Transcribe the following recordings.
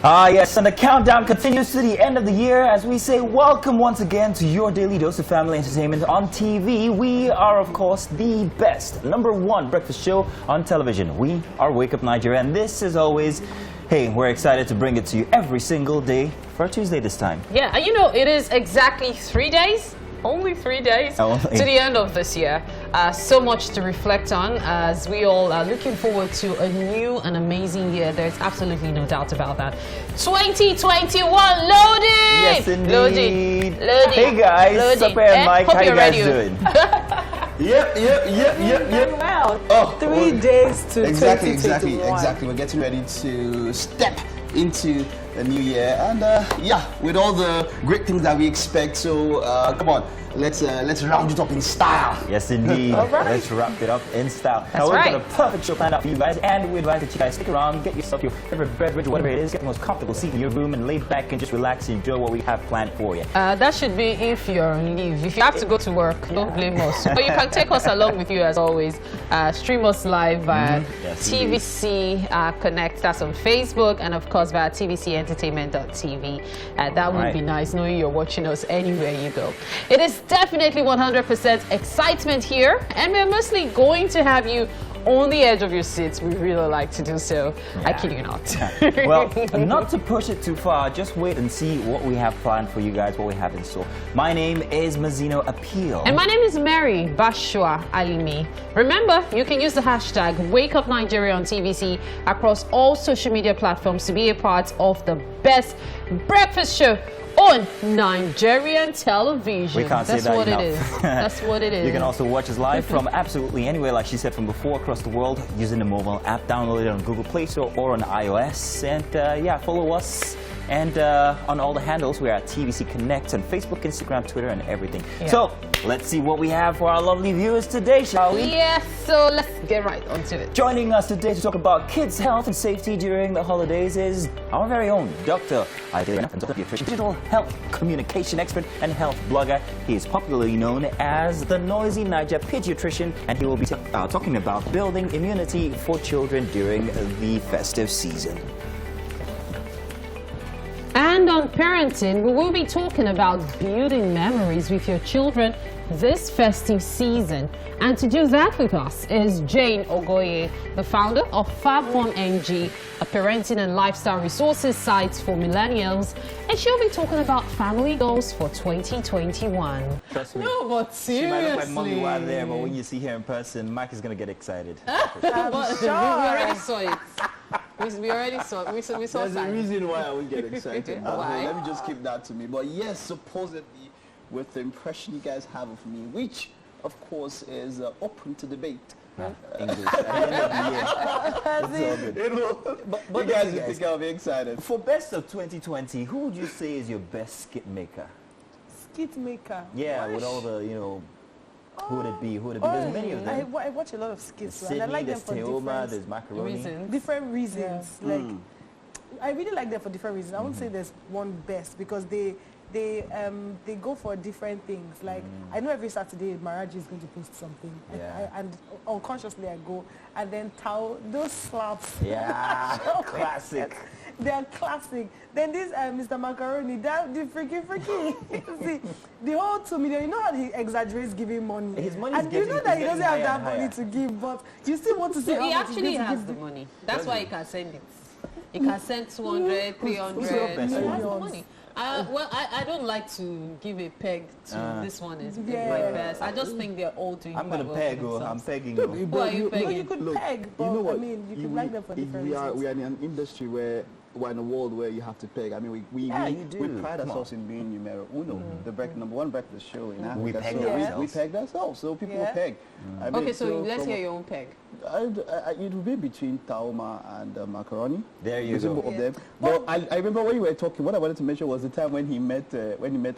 Yes, and the countdown continues to the end of the year as we say welcome once again to your daily dose of family entertainment on TV. We are, of course, the best, #1 breakfast show on television. We are Wake Up Nigeria, and this is always, hey, we're excited to bring it to you every single day for Tuesday this time. Yeah, and you know, it is exactly 3 days. Only 3 days to the end of this year. So much to reflect on as we all are looking forward to a new and amazing year. There's absolutely no doubt about that. 2021 loading! Yes, indeed. Loading. Hey guys, Supper and Mike, how you guys doing? Yep. Wow. Oh, 3 days to exactly. We're getting ready to step into the new year, and yeah, with all the great things that we expect. So come on, let's round it up in style. Yes, indeed. All right. Let's wrap it up in style. That's now, we've right. got a perfect show planned out for you guys, and we advise that you guys stick around, get yourself your favorite beverage, whatever it is, get the most comfortable seat in your room, and lay back and just relax and enjoy what we have planned for you. That should be if you're on leave. If you have to go to work, don't blame us. But you can take us along with you as always. Stream us live via TVC Connect. That's on Facebook, and of course via tvcentertainment.tv. That would be nice knowing you're watching us anywhere you go. It is definitely 100% excitement here, and we're mostly going to have you on the edge of your seats. We really like to do so. I kid you not. Well, not to push it too far, just wait and see what we have planned for you guys, what we have in store. My name is Mazino Appeal. And my name is Mary Bashua Alimi. Remember, you can use the hashtag WakeUpNigeria on TVC across all social media platforms to be a part of the best breakfast show on Nigerian television. We can't say that what enough. it is. That's what it is. You can also watch us live from absolutely anywhere, like she said, from before across the world using the mobile app. Download it on Google Play Store or on iOS. And yeah, follow us. And on all the handles, we're at TVC Connect on Facebook, Instagram, Twitter, and everything. Yeah. So let's see what we have for our lovely viewers today, shall we? Yes, so let's get right onto it. Joining us today to talk about kids' health and safety during the holidays is our very own Dr. Digital health communication expert and health blogger. He is popularly known as the Noisy Niger Pediatrician, and he will be talking about building immunity for children during the festive season. And on parenting, we will be talking about building memories with your children this festive season. And to do that with us is Jane Ogoye, the founder of Fab1 NG, a parenting and lifestyle resources site for millennials. And she'll be talking about family goals for 2021. Trust me. No, but seriously. She might look like mommy while there, but when you see her in person, Mike is going to get excited. We already saw it. We already saw it. We saw There's a reason why I would get excited. Why? Let me just keep that to me. But yes, supposedly, with the impression you guys have of me, which of course is open to debate. English. At the end of the year. It's all good. But you guys think I'll be excited. For best of 2020, who would you say is your best skit maker? Skit maker. Yeah, with all the, you know, who would it be? Who would it be? There's many of them. I watch a lot of skits, Sydney, and I like them there's for Teoma, there's Macaroni. different reasons. Like, I really like them for different reasons. I won't say there's one best because they go for different things. Like I know every Saturday Maraji is going to post something, and unconsciously I go, and then those slaps. Yeah, classic. They are classic. Then this Mr. Macaroni, the freaky. See, the whole 2 million. You know how he exaggerates giving money. His money, and you know that he doesn't have that money to give, but you still want to see. So he how much actually he's has the money. That's why he can send it. He can send 200, 300. He has the money. Well, I don't like to give a peg to this one is my best. I just think they're all doing I'm going to peg, I'm pegging you. Who are you pegging? You could peg, but you know what? I mean, you could like them for different reasons. We are in an industry where we're in a world where you have to peg. I mean, we pride ourselves in being numero uno, the #1 breakfast show in Africa. We pegged ourselves. We pegged ourselves, so people will peg. I mean, Okay, so let's hear your own peg. It would be between Taoma and Macaroni. There you go. Both of them. But I remember when you were talking, what I wanted to mention was the time when he met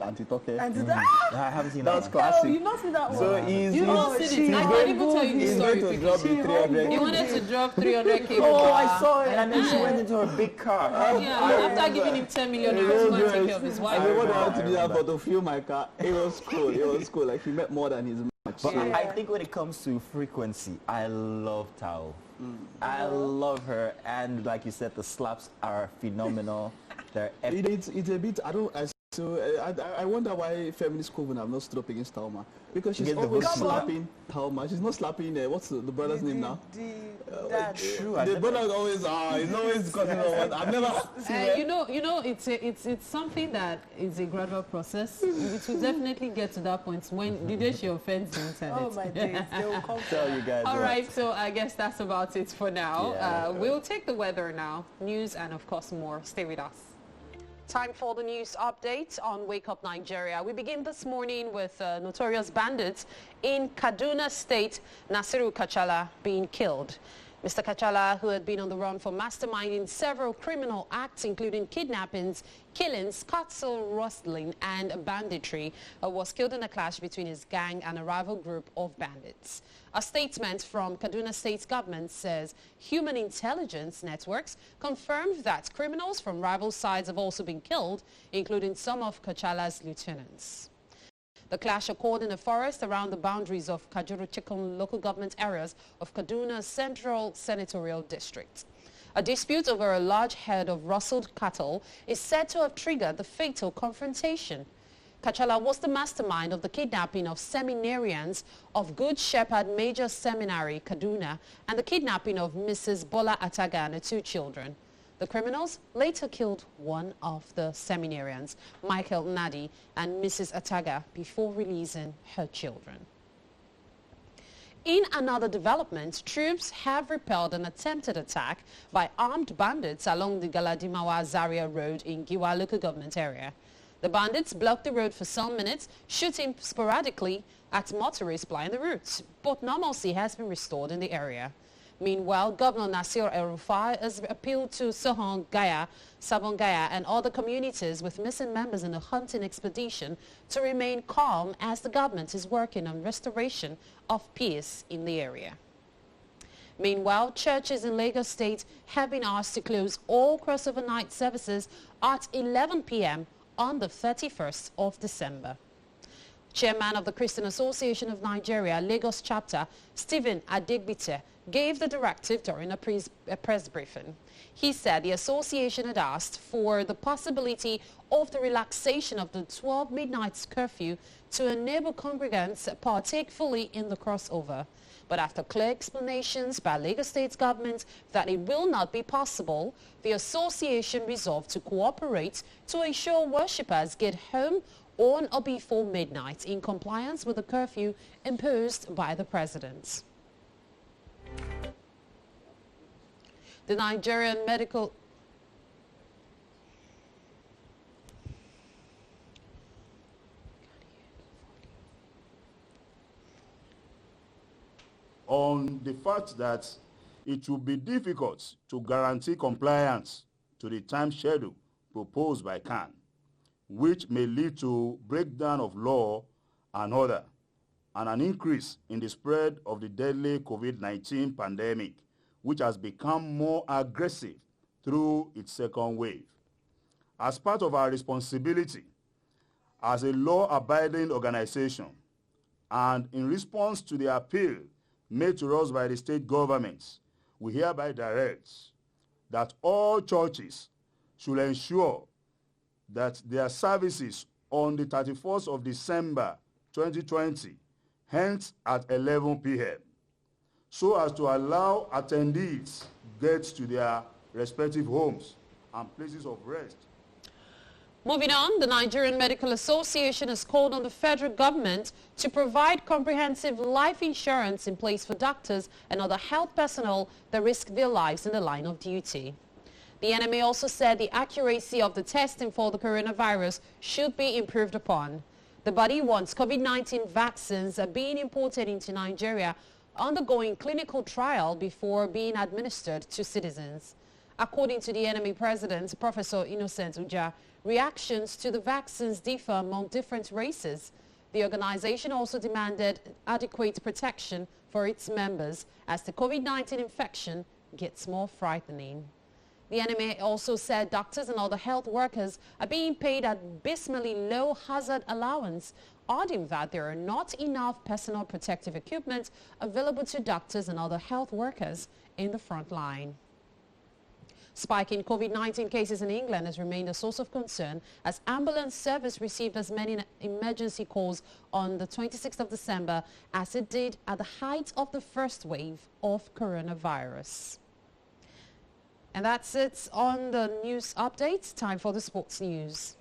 Auntie Toke. I haven't seen that. That's classic. Oh, you not see that one. So he's You don't see it. I can't even tell you the story. going to drop the 300. He wanted to drop 300k. Oh, I saw it. And then she went into her big car. Yeah, after giving him 10 million, he was going to take care of his wife. I remember I wanted to do that, but to fuel my car, it was cool. It was cool. Like he met more than his match. But I think when it comes to frequency, I love Tao. I love her, and like you said, the slaps are phenomenal. They're epic. It's a bit, I wonder why feminist coven have not stood up against Talma. Because she's Against the always Muslim. slapping Talma. She's not slapping, what's the brother's name now? True. The brother is always, he's always causing on. I've never It's something that is a gradual process. It will definitely get to that point when the day she offends the internet. Oh my days, they will come. Tell you guys. All what. right, so I guess that's about it for now. Yeah. We'll take the weather now, news, and of course more. Stay with us. Time for the news update on Wake Up Nigeria. We begin this morning with notorious bandits in Kaduna State, Nasiru Kachala, being killed. Mr. Kachala, who had been on the run for masterminding several criminal acts, including kidnappings, killings, cattle rustling, and banditry, was killed in a clash between his gang and a rival group of bandits. A statement from Kaduna State government says human intelligence networks confirmed that criminals from rival sides have also been killed, including some of Kachala's lieutenants. The clash occurred in a forest around the boundaries of Kajuru Chikun local government areas of Kaduna's Central Senatorial District. A dispute over a large herd of rustled cattle is said to have triggered the fatal confrontation. Kachala was the mastermind of the kidnapping of seminarians of Good Shepherd Major Seminary, Kaduna, and the kidnapping of Mrs. Bola Ataga and her 2 children. The criminals later killed one of the seminarians, Michael Nadi, and Mrs. Ataga before releasing her children. In another development, troops have repelled an attempted attack by armed bandits along the Galadimawa-Zaria Road in Giwa local government area. The bandits blocked the road for some minutes, shooting sporadically at motorists plying the route, but normalcy has been restored in the area. Meanwhile, Governor Nasir El-Rufai has appealed to Sohon Gaya, Sabon Gaya, and other communities with missing members in a hunting expedition to remain calm as the government is working on restoration of peace in the area. Meanwhile, churches in Lagos State have been asked to close all crossover night services at 11 p.m. on the 31st of December. Chairman of the Christian Association of Nigeria, Lagos Chapter, Stephen Adegbite, gave the directive during a press briefing. He said the association had asked for the possibility of the relaxation of the 12 midnight curfew to enable congregants partake fully in the crossover. But after clear explanations by Lagos State government that it will not be possible, the association resolved to cooperate to ensure worshippers get home on or before midnight in compliance with the curfew imposed by the president. The Nigerian medical... on the fact that it will be difficult to guarantee compliance to the time schedule proposed by CAN, which may lead to breakdown of law and order, and an increase in the spread of the deadly COVID-19 pandemic, which has become more aggressive through its second wave. As part of our responsibility as a law-abiding organization, and in response to the appeal made to us by the state governments, we hereby direct that all churches should ensure that their services on the 31st of December 2020 hence at 11 p.m. so as to allow attendees get to their respective homes and places of rest. Moving on, the Nigerian Medical Association has called on the federal government to provide comprehensive life insurance in place for doctors and other health personnel that risk their lives in the line of duty. The NMA also said the accuracy of the testing for the coronavirus should be improved upon. The body wants COVID-19 vaccines being imported into Nigeria undergoing clinical trial before being administered to citizens. According to the NMA president, Professor Innocent Uja, reactions to the vaccines differ among different races. The organization also demanded adequate protection for its members as the COVID-19 infection gets more frightening. The NMA also said doctors and other health workers are being paid at abysmally low hazard allowance, arguing that there are not enough personal protective equipment available to doctors and other health workers in the front line. Spike in COVID-19 cases in England has remained a source of concern as ambulance service received as many emergency calls on the 26th of December as it did at the height of the first wave of coronavirus. And that's it on the news updates. Time for the sports news.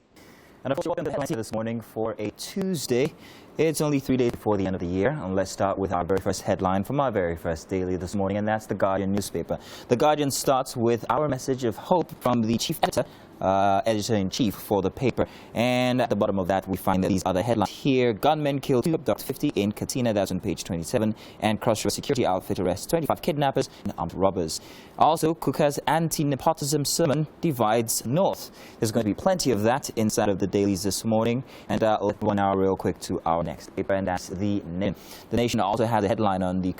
And of course, welcome to the headlines this morning for a Tuesday. It's only 3 days before the end of the year, and let's start with our very first headline from our very first daily this morning, and that's the Guardian newspaper. The Guardian starts with our message of hope from the chief editor, editor-in-chief for the paper. And at the bottom of that, we find that these other headlines here. Gunmen kill 2 abduct 50 in Katina, that's on page 27. And Crossroads security outfit arrests 25 kidnappers and armed robbers. Also, Kuka's anti-nepotism sermon divides North. There's going to be plenty of that inside of the dailies this morning. And let's go now real quick to our next paper, and that's the Nation. The Nation also has a headline on the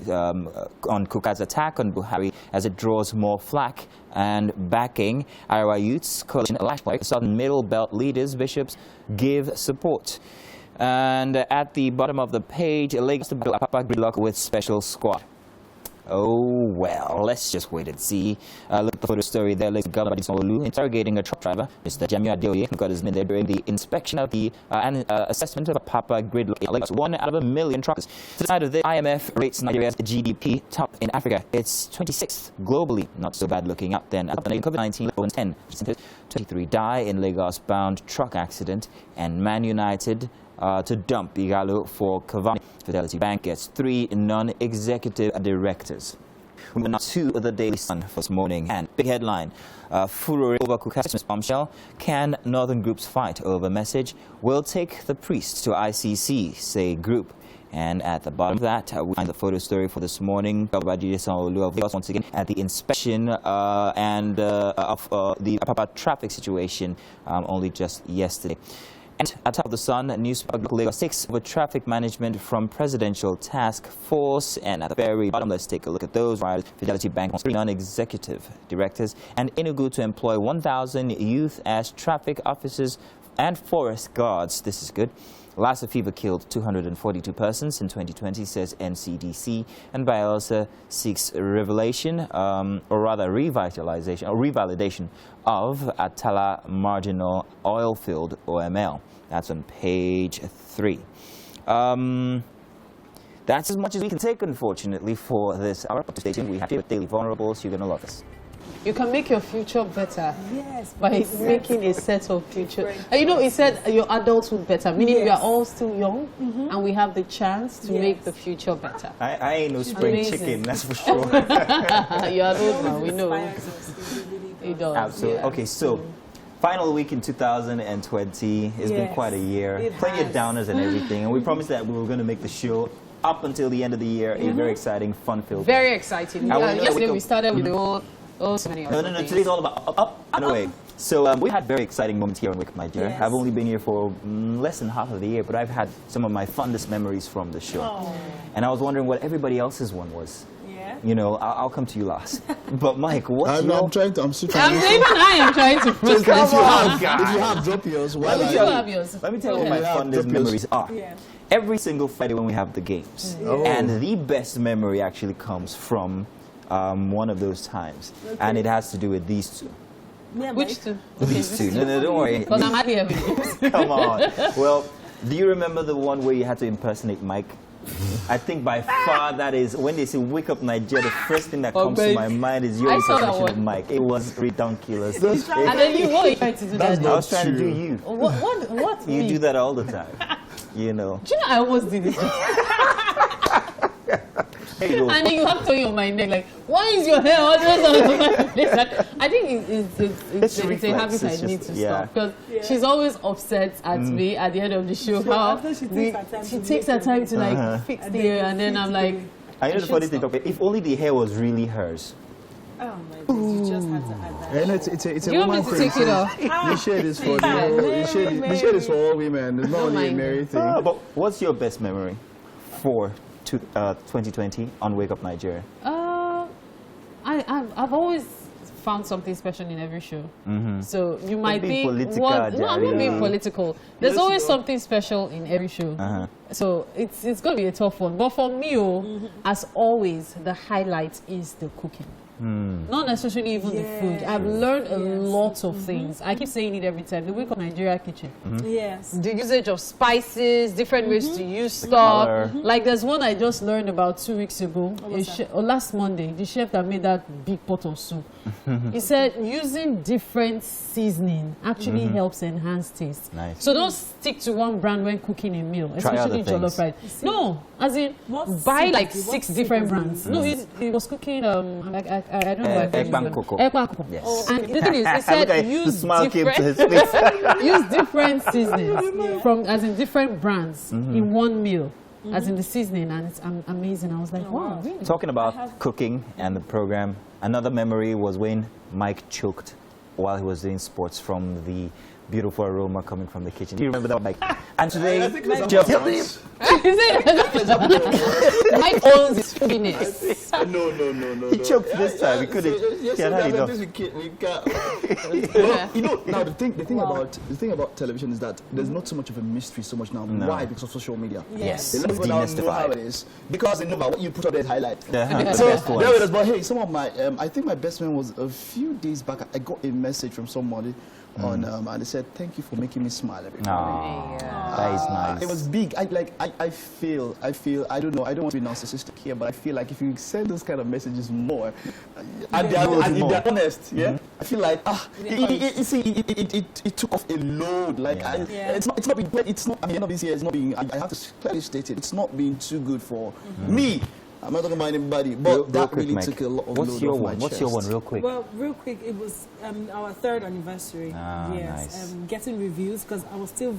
on Kuka's attack on Buhari as it draws more flack and backing. Iowa Youth's coalition Lashpike, Southern Middle Belt leaders, bishops give support. And at the bottom of the page, Lagos to battle Papa gridlock with special squad. Oh, well, let's just wait and see. Look at the photo story there. Lagos Governor Sanwo-Olu interrogating a truck driver, Mr. Jamiu Adeoye, who got his name there during the inspection of the assessment of a Papa gridlock in Lagos. 1 out of a million truckers. To the side of the IMF rates Nigeria's GDP top in Africa. It's 26th globally. Not so bad looking up then. COVID-19 level 10. 23 die in Lagos-bound truck accident, and Man United to dump Igalo for Cavani. Fidelity Bank gets 3 non-executive directors. We went to the Daily Sun for this morning, and big headline: furore over Kuka's Christmas bombshell. Can northern groups fight over message? Will take the priests to ICC, say group. And at the bottom of that, we find the photo story for this morning. Governor Sanwo-Olu of Lagos once again at the inspection of the Papa traffic situation only just yesterday. And at top of the Sun, newspaper Lagos 6 with traffic management from Presidential Task Force. And at the very bottom, let's take a look at those. Fidelity Bank wants 3 non-executive directors, and Enugu to employ 1,000 youth as traffic officers and forest guards. This is good. Lassa fever killed 242 persons in 2020, says NCDC. And Bielsa seeks revelation, or rather revitalization or revalidation of Atala Marginal Oil Field, OML. That's on page 3. That's as much as we can take, unfortunately, for this hour. But stay tuned. We have Daily Vulnerables. You're going to love us. You can make your future better, yes, by making a set of future. And you know, it said your adulthood better, meaning we are all still young, and we have the chance to make the future better. I ain't no spring chicken, that's for sure. You are old now, we know. It does. Absolutely. Okay, so final week in 2020. It's been quite a year. Plenty of downers and everything, and we promised that we were going to make the show up until the end of the year a very exciting, fun-filled. Very exciting. Yesterday we started with the whole. So many no, today's all about up and away. So we had very exciting moments here on Wake Up Nigeria. I've only been here for less than half of the year, but I've had some of my fondest memories from the show. And I was wondering what everybody else's one was. You know, I'll come to you last. But Mike, what's your... I'm still trying to... I am trying to... If you have, drop yours. Let me tell you what my fondest memories are. Every single Friday when we have the games. And the best memory actually comes from one of those times, and it has to do with these two. Which two? These two. No, don't worry. Because I'm happy every day. Come on. Well, do you remember the one where you had to impersonate Mike? I think by far that is, when they say Wake Up Nigeria, the first thing that comes to my mind is your impersonation of Mike. It was ridiculous. And then you were trying to do that. I was trying to do you. What? You do that all the time. You know. Do you know I almost did it? And then you have to on my neck, like, why is your hair always on my face? I think it's a habit I need to stop, because she's always upset at me at the end of the show. How she takes her time to like fix the hair, and then I'm like, I know the funny thing. If only the hair was really hers. Oh my goodness, you just had to add that. And it's a you want woman me to thing. take it off? You share this for the whole, you share this for all women. It's not only a married thing. But what's your best memory for 2020 on Wake Up Nigeria? I've always found something special in every show. So you might being think, political, no, I'm not being Jerry. political. There's always something special in every show. So it's going to be a tough one. But for me, as always, the highlight is the cooking. Not necessarily even the food. I've learned a lot of things. I keep saying it every time. The week of Nigeria kitchen. Yes. The usage of spices, different ways to use stuff. Like there's one I just learned about 2 weeks ago. Last Monday, the chef that made that big pot of soup. He said using different seasoning actually helps enhance taste. Nice. So don't stick to one brand when cooking a meal, especially jollof rice. No, as in buy like 6 different brands. No, he was cooking I don't know. Ekpan cocoa. Yes. And the thing is, he said use use different seasonings from, as in different brands in one meal, as in the seasoning, and it's amazing. I was like, wow. Really? Talking about cooking and the program, another memory was when Mike choked while he was doing sports from the beautiful aroma coming from the kitchen. Do you remember that, Mike? And today, Mike owns his foodiness. No. He choked this time. He couldn't. He had had enough. Well, you know, now the thing about television is that there's not so much of a mystery so much now. No. Why? Because of social media. Yes. They It's let people know how demystified. it is because they know about what you put on that highlight. The So best ones. there it is. But hey, some of my, I think my best friend was a few days back. I got a message from somebody on, and they said, "Thank you for making me smile every morning." That is nice. It was big. I feel. I don't know. I don't want to be narcissistic here, but I feel like if you send those kind of messages more, and if they're honest, I feel like it took off a load. Like it's not being. It's not. I mean, end of this year, it's not being. I have to clearly state it. It's not being too good for me. I'm not talking about anybody, but that quick, really Mike. took a lot of What's load your off my one? What's chest. your one, real quick? Well, real quick, it was our 3rd anniversary. Nice. Getting reviews because I was still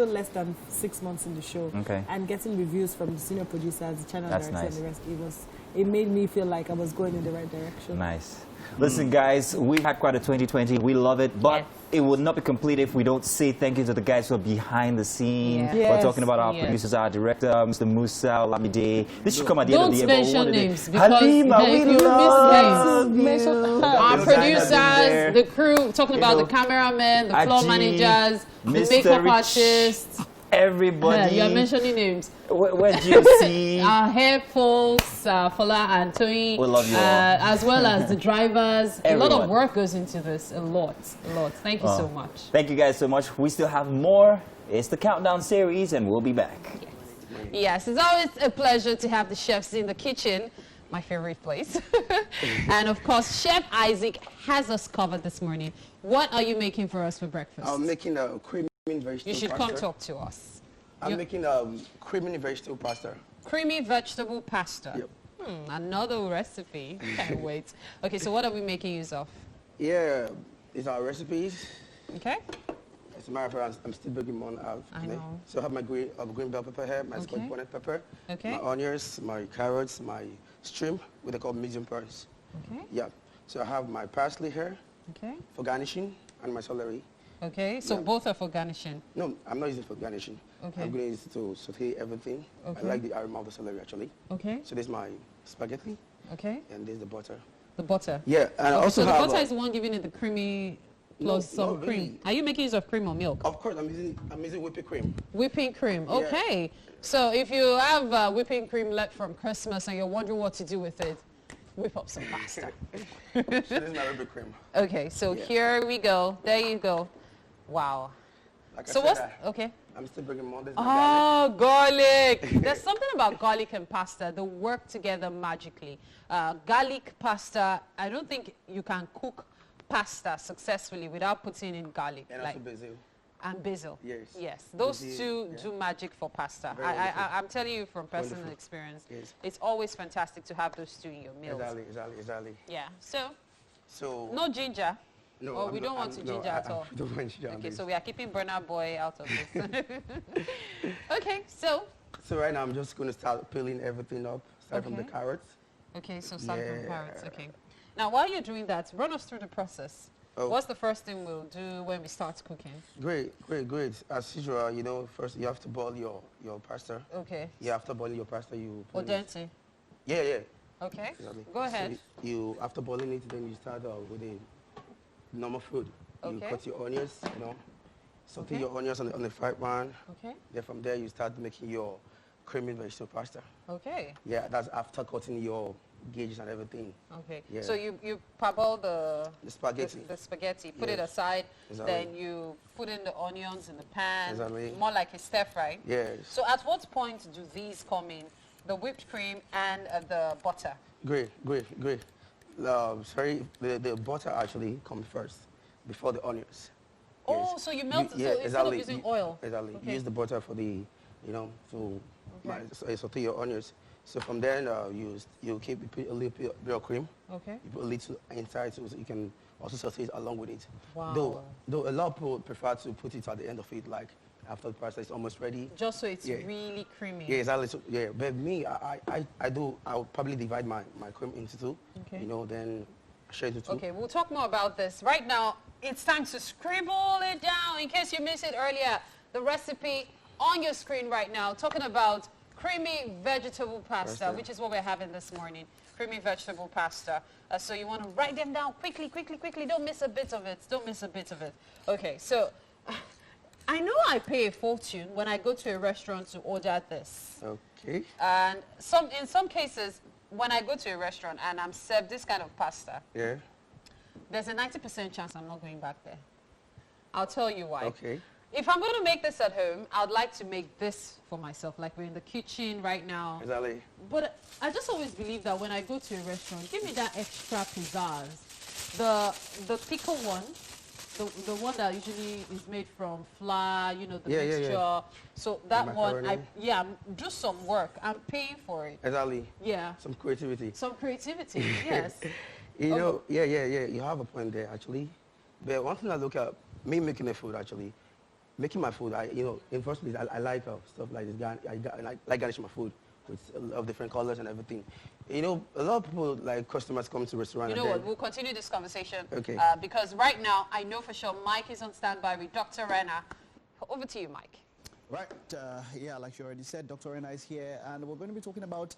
less than 6 months in the show. Okay. And getting reviews from the senior producers, the channel That's director, nice. and the rest. It made me feel like I was going in the right direction. Nice. Listen, guys, we had quite a 2020. We love it, but it would not be complete if we don't say thank you to the guys who are behind the scenes. Yeah. We're talking about our producers, our director, Mr. Musa Lamide. This should come at the end Don't of the year. mention names because Halima, if we you love miss you. our Those producers, guys the crew, talking about know, the cameramen, the floor Aji, managers, the Mr. makeup Rich, artists. everybody. You are mentioning names. Where do you see? Our hair folks, Fola and Toyi, We love you all. as well as the drivers. A lot of Everyone. work goes into this. A lot. Thank you so much. Thank you guys so much. We still have more. It's the Countdown series, and we'll be back. Yes, it's always a pleasure to have the chefs in the kitchen, my favorite place. And of course, Chef Isaac has us covered this morning. What are you making for us for breakfast? I'm making a creamy vegetable You should pasta. come talk to us. I'm making creamy vegetable pasta. Creamy vegetable pasta. Yep. Another recipe. Can't wait. Okay, so what are we making use of? Yeah, these are recipes. Okay. As a matter of fact, I'm still baking one out I today. know. So I have my green bell pepper here, my scotch bonnet pepper, Okay. my onions, my carrots, my shrimp, what they call medium price. Okay. Yeah. So I have my parsley here Okay. for garnishing and my celery. Okay, so both are for garnishing. No, I'm not using it for garnishing. Okay. I'm going to use it to saute everything. Okay. I like the aroma of the celery actually. Okay. So this is my spaghetti Okay. and this is the butter. The butter. Yeah, and I Okay, also so the have butter is the one giving it the creamy plus No, some not cream. really. Are you making use of cream or milk? Of course, I'm using whipping cream. Whipping cream. Yeah. Okay. So if you have whipping cream left from Christmas and you're wondering what to do with it, whip up some pasta. So this is my whipping cream. Okay, so here we go. There you go. Wow. Like So I what's said, okay? I'm still bringing more. This is my garlic. Oh, garlic. There's something about garlic and pasta. They work together magically. Garlic pasta, I don't think you can cook pasta successfully without putting in garlic. And also basil. And basil. Yes. Yes. Those Basil, two do magic for pasta. Very wonderful. I'm telling you from personal Wonderful. experience. Yes. It's always fantastic to have those two in your meals. Exactly. Yeah. So, So no ginger. no, Oh, I'm we not- don't want I'm- to ginger at all. I don't want ginger. on Okay, this. so we are keeping Burner Boy out of this. Okay, so. So right now I'm just going to start peeling everything up. Start from the Okay. carrots. Okay, so start from Yeah. carrots. Okay. Now, while you're doing that, run us through the process. Oh. What's the first thing we'll do when we start cooking? Great. As usual, you know, first you have to boil your pasta. Okay. Yeah, after boiling your pasta, you put it. Odente. Yeah. Okay. Exactly. Go ahead. So you after boiling it, then you start with the normal food. You Okay. cut your onions, you know, saute Okay. your onions on the fry pan. Okay. Then from there you start making your creamy vegetable pasta. Okay. Yeah, that's after cutting your gauges and everything. Okay. Yeah. So you parboil the spaghetti. the spaghetti, put it Yes. aside, Exactly. then you put in the onions in the pan, Exactly. more like a stir fry. Yes. So at what point do these come in? The whipped cream and the butter? Great. Sorry, the butter actually comes first before the onions. Oh, so you melt it, so instead of using oil? Exactly. Okay. You use the butter for the, you know, so saute your onions. So from there, you put a little bit of cream. Okay. You put a little inside so you can also saute it along with it. Wow. Though a lot of people prefer to put it at the end of it, like after the pasta is almost ready. Just so it's Yeah. really creamy. Yeah, exactly. So, yeah, but me, I'll probably divide my cream into two. Okay. You know, then share it into two. Okay, we'll talk more about this. Right now, it's time to scribble it down in case you missed it earlier. The recipe on your screen right now, talking about creamy vegetable pasta, which is what we're having this morning. Creamy vegetable pasta. So you want to write them down quickly. Don't miss a bit of it. Okay, so I know I pay a fortune when I go to a restaurant to order this. Okay. And in some cases, when I go to a restaurant and I'm served this kind of pasta, Yeah. there's a 90% chance I'm not going back there. I'll tell you why. Okay. If I'm going to make this at home, I'd like to make this for myself, like we're in the kitchen right now. Exactly. But I just always believe that when I go to a restaurant, give me that extra pizzazz. The pickle one, the one that usually is made from flour, you know, the mixture. Yeah. So that one, macaroni. do some work. I'm paying for it. Exactly. Yeah. Some creativity. Some creativity, yes. You know, yeah. You have a point there, actually. But one thing I look at, me making the food, actually, making my food, in the first place, I like stuff like this. I like garnishing my food with a lot of different colors and everything. You know, a lot of people, like customers, come to restaurants. You know what? We'll continue this conversation. Okay. Because right now, I know for sure Mike is on standby with Dr. Renna. Over to you, Mike. Right, yeah, like you already said, Dr. Renna is here, and we're going to be talking about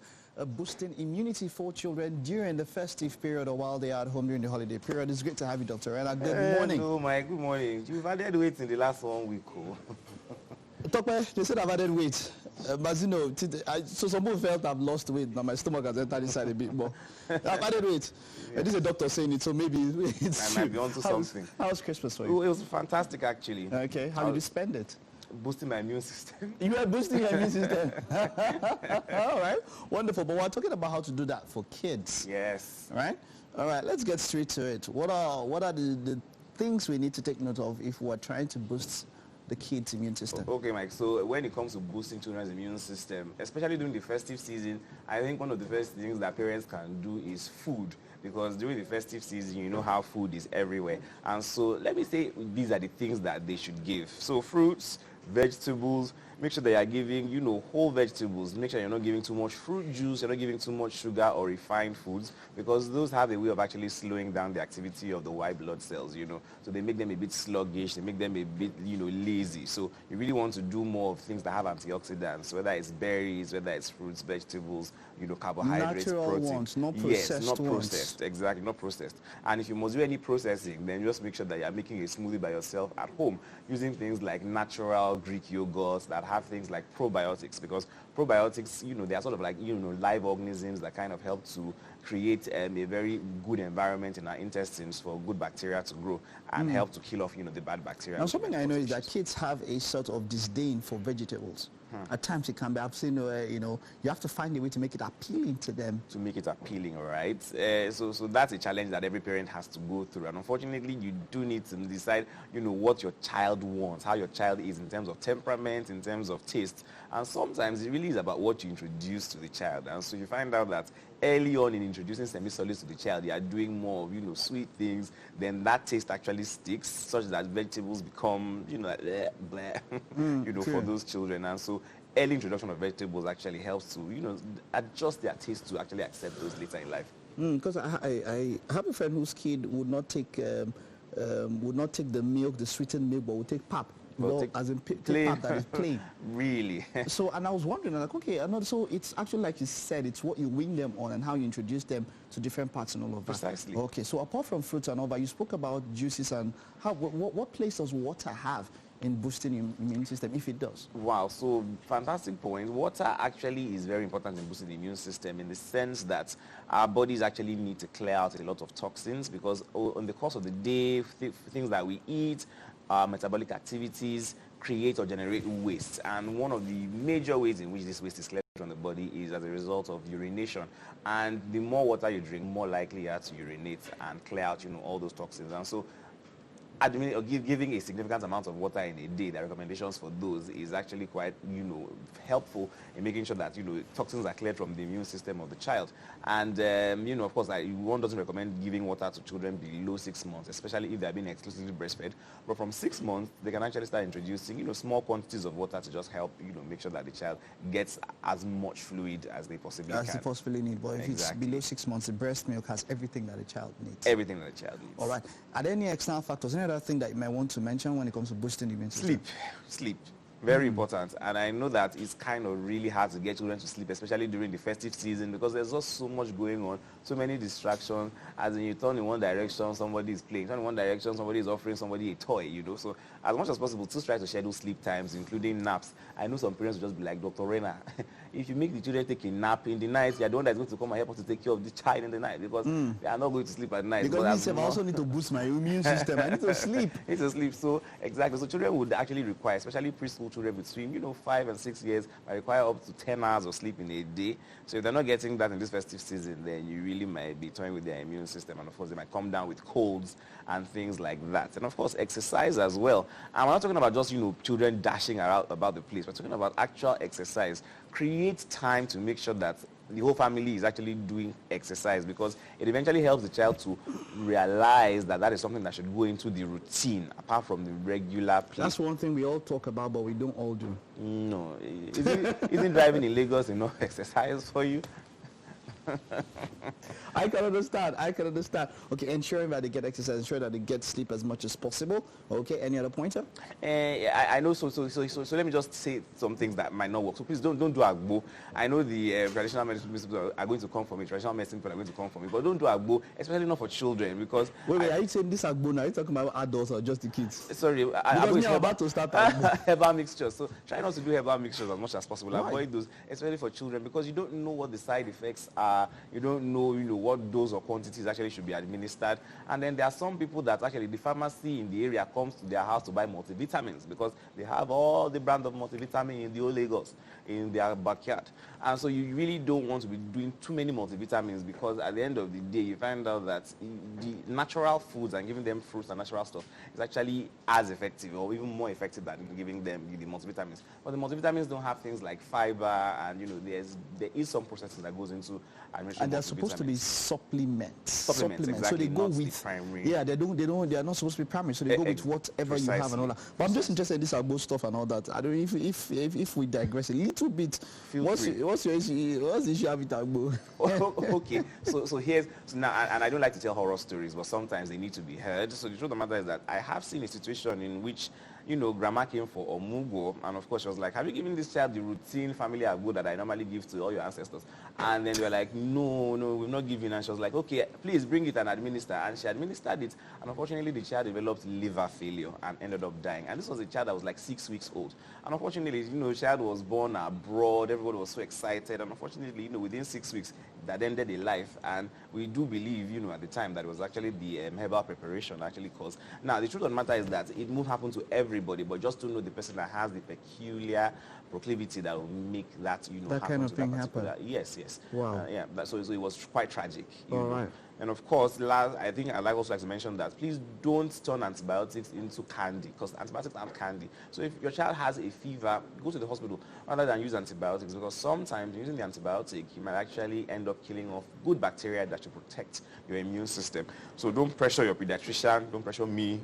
boosting immunity for children during the festive period or while they are at home during the holiday period. It's great to have you, Dr. Renna. Good morning. Hello, Mike. Good morning. You've added weight in the last 1 week. Tope, they said I've added weight. But you know, so some people felt I've lost weight. Now my stomach has entered inside a bit more. I've added weight. This is a doctor saying it, so maybe it's I might be onto something. How's Christmas for you? It was fantastic, actually. Okay, how did you spend it? Boosting my immune system. You are boosting your immune system. All right, wonderful. But we're talking about how to do that for kids. Yes. All right, let's get straight to it. What are the things we need to take note of if we're trying to boost the kids' immune system? Okay, Mike. So when it comes to boosting children's immune system, especially during the festive season, I think one of the first things that parents can do is food. Because during the festive season, you know how food is everywhere. And so let me say these are the things that they should give. So fruits, vegetables, make sure that you are giving, whole vegetables. Make sure you're not giving too much fruit juice, you're not giving too much sugar or refined foods, because those have a way of actually slowing down the activity of the white blood cells, So they make them a bit sluggish, they make them a bit, lazy. So you really want to do more of things that have antioxidants, whether it's berries, whether it's fruits, vegetables, carbohydrates, natural protein. ones, not processed Yes, not ones. processed. Exactly, not processed. And if you must do any processing, then just make sure that you're making a smoothie by yourself at home using things like natural Greek yogurts that have things like probiotics, because probiotics, they are sort of like, live organisms that kind of help to create a very good environment in our intestines for good bacteria to grow and help to kill off, the bad bacteria. Now, something I know is that kids have a sort of disdain for vegetables. At times it can be, I've seen, you have to find a way to make it appealing to them. To make it appealing, all right? So that's a challenge that every parent has to go through. And unfortunately, you do need to decide, what your child wants, how your child is in terms of temperament, in terms of taste. And sometimes it really is about what you introduce to the child. And so you find out that early on in introducing semi-solids to the child, you are doing more of, sweet things, then that taste actually sticks, such that vegetables become, like, bleh, for those children. And so early introduction of vegetables actually helps to, adjust their taste to actually accept those later in life. Because I have a friend whose kid would not take the milk, the sweetened milk, but would take pap. Well, take as in take plain. part that is plain. Really. So, and I was wondering, like, okay, I know, so it's actually like you said, it's what you wing them on and how you introduce them to different parts and all of that. Precisely. Okay, so apart from fruits and all that, you spoke about juices and how, what place does water have in boosting your immune system, if it does? Wow, so fantastic point. Water actually is very important in boosting the immune system in the sense that our bodies actually need to clear out a lot of toxins because in the course of the day, things that we eat, metabolic activities create or generate waste. And one of the major ways in which this waste is cleared from the body is as a result of urination. And the more water you drink, more likely you are to urinate and clear out, all those toxins. And so giving a significant amount of water in a day, the recommendations for those is actually quite, helpful in making sure that, toxins are cleared from the immune system of the child. And, of course, one doesn't recommend giving water to children below 6 months, especially if they're being exclusively breastfed. But from 6 months, they can actually start introducing, small quantities of water to just help, make sure that the child gets as much fluid as they possibly can. As they possibly need. But if Exactly. it's below 6 months, the breast milk has everything that the child needs. Everything that the child needs. All right. Are there any external factors, any other thing that you might want to mention when it comes to boosting the immune system? Sleep. Very important. And I know that it's kind of really hard to get children to sleep, especially during the festive season, because there's just so much going on, so many distractions. As in, you turn in one direction, somebody is playing. Turn in one direction, somebody is offering somebody a toy, So as much as possible, to try to schedule sleep times, including naps. I know some parents will just be like, Dr. Rena, if you make the children take a nap in the night, you're the one that's going to come and help us to take care of the child in the night, because they are not going to sleep at night. Because I also need to boost my immune system. I need to sleep. Need to sleep. So exactly. So children would actually require, especially preschool children between 5 and 6 years, might require up to 10 hours of sleep in a day. So if they're not getting that in this festive season, then you really might be toying with their immune system, and of course they might come down with colds and things like that. And of course exercise as well. And we're not talking about just children dashing around about the place. We're talking about actual exercise. Create time to make sure that the whole family is actually doing exercise, because it eventually helps the child to realize that that is something that should go into the routine apart from the regular play. That's one thing we all talk about, but we don't all do. No. Isn't driving in Lagos enough exercise for you? I can understand. Okay, ensuring that they get exercise, ensure that they get sleep as much as possible. Okay, any other pointer? I know, so let me just say some things that might not work. So please don't do agbo. I know the traditional medicine people are going to come for me, traditional medicine people are going to come for me, but don't do agbo, especially not for children, because... Wait, are you saying this agbo now? Are you talking about adults or just the kids? Sorry, because I'm about to start agbo. Herbal mixtures. So try not to do herbal mixtures as much as possible. Why? Avoid those, especially for children, because you don't know what the side effects are. You don't know, what dose or quantities actually should be administered. And then there are some people that actually the pharmacy in the area comes to their house to buy multivitamins, because they have all the brand of multivitamin in the old Lagos in their backyard. And so you really don't want to be doing too many multivitamins, because at the end of the day you find out that the natural foods and giving them fruits and natural stuff is actually as effective or even more effective than giving them the multivitamins. But the multivitamins don't have things like fiber, and there is some processing that goes into administration. And they're supposed to be supplements. Supplements, exactly, so they go not with the primary. Yeah, they are not supposed to be primary, so they go with whatever you have and all that. But I'm just interested in this agbo stuff and all that. I don't know if we digress a little bit. What's your issue? What's the issue with agbo? Okay, so here's now, and I don't like to tell horror stories, but sometimes they need to be heard. So the truth of the matter is that I have seen a situation in which grandma came for omugo, and of course she was like, have you given this child the routine family agbo that I normally give to all your ancestors? And then they were like, no, we've not given. And she was like, okay, please bring it and administer. And she administered it, and unfortunately the child developed liver failure and ended up dying. And this was a child that was like 6 weeks old. And unfortunately, the child was born abroad, everybody was so excited, and unfortunately, within 6 weeks, that ended a life. And we do believe, at the time, that it was actually the herbal preparation that actually caused. Now, the truth of the matter is that it won't happen to everybody, but just to know the person that has the peculiar proclivity that will make that, that kind of thing happen. Yes. Wow. So it was quite tragic. All right. And of course, I think I'd also like to mention that please don't turn antibiotics into candy, because antibiotics aren't candy. So if your child has a fever, go to the hospital rather than use antibiotics, because sometimes using the antibiotic, you might actually end up killing off good bacteria that should protect your immune system. So don't pressure your pediatrician, don't pressure me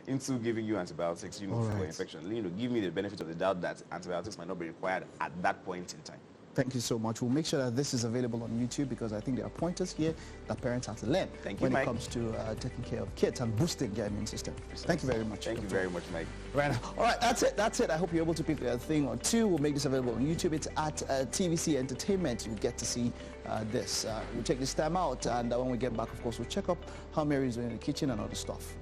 into giving you antibiotics, for infection. Give me the benefit of the doubt that antibiotics might not be required at that point in time. Thank you so much. We'll make sure that this is available on YouTube because I think there are pointers here that parents have to learn when it comes to taking care of kids and boosting their immune system. Thank you very much. Thank you very much, Mike. Right. All right, that's it. That's it. I hope you're able to pick a thing or two. We'll make this available on YouTube. It's at TVC Entertainment. You'll get to see this. We'll take this time out, and when we get back, of course, we'll check up how Mary is doing in the kitchen and other stuff.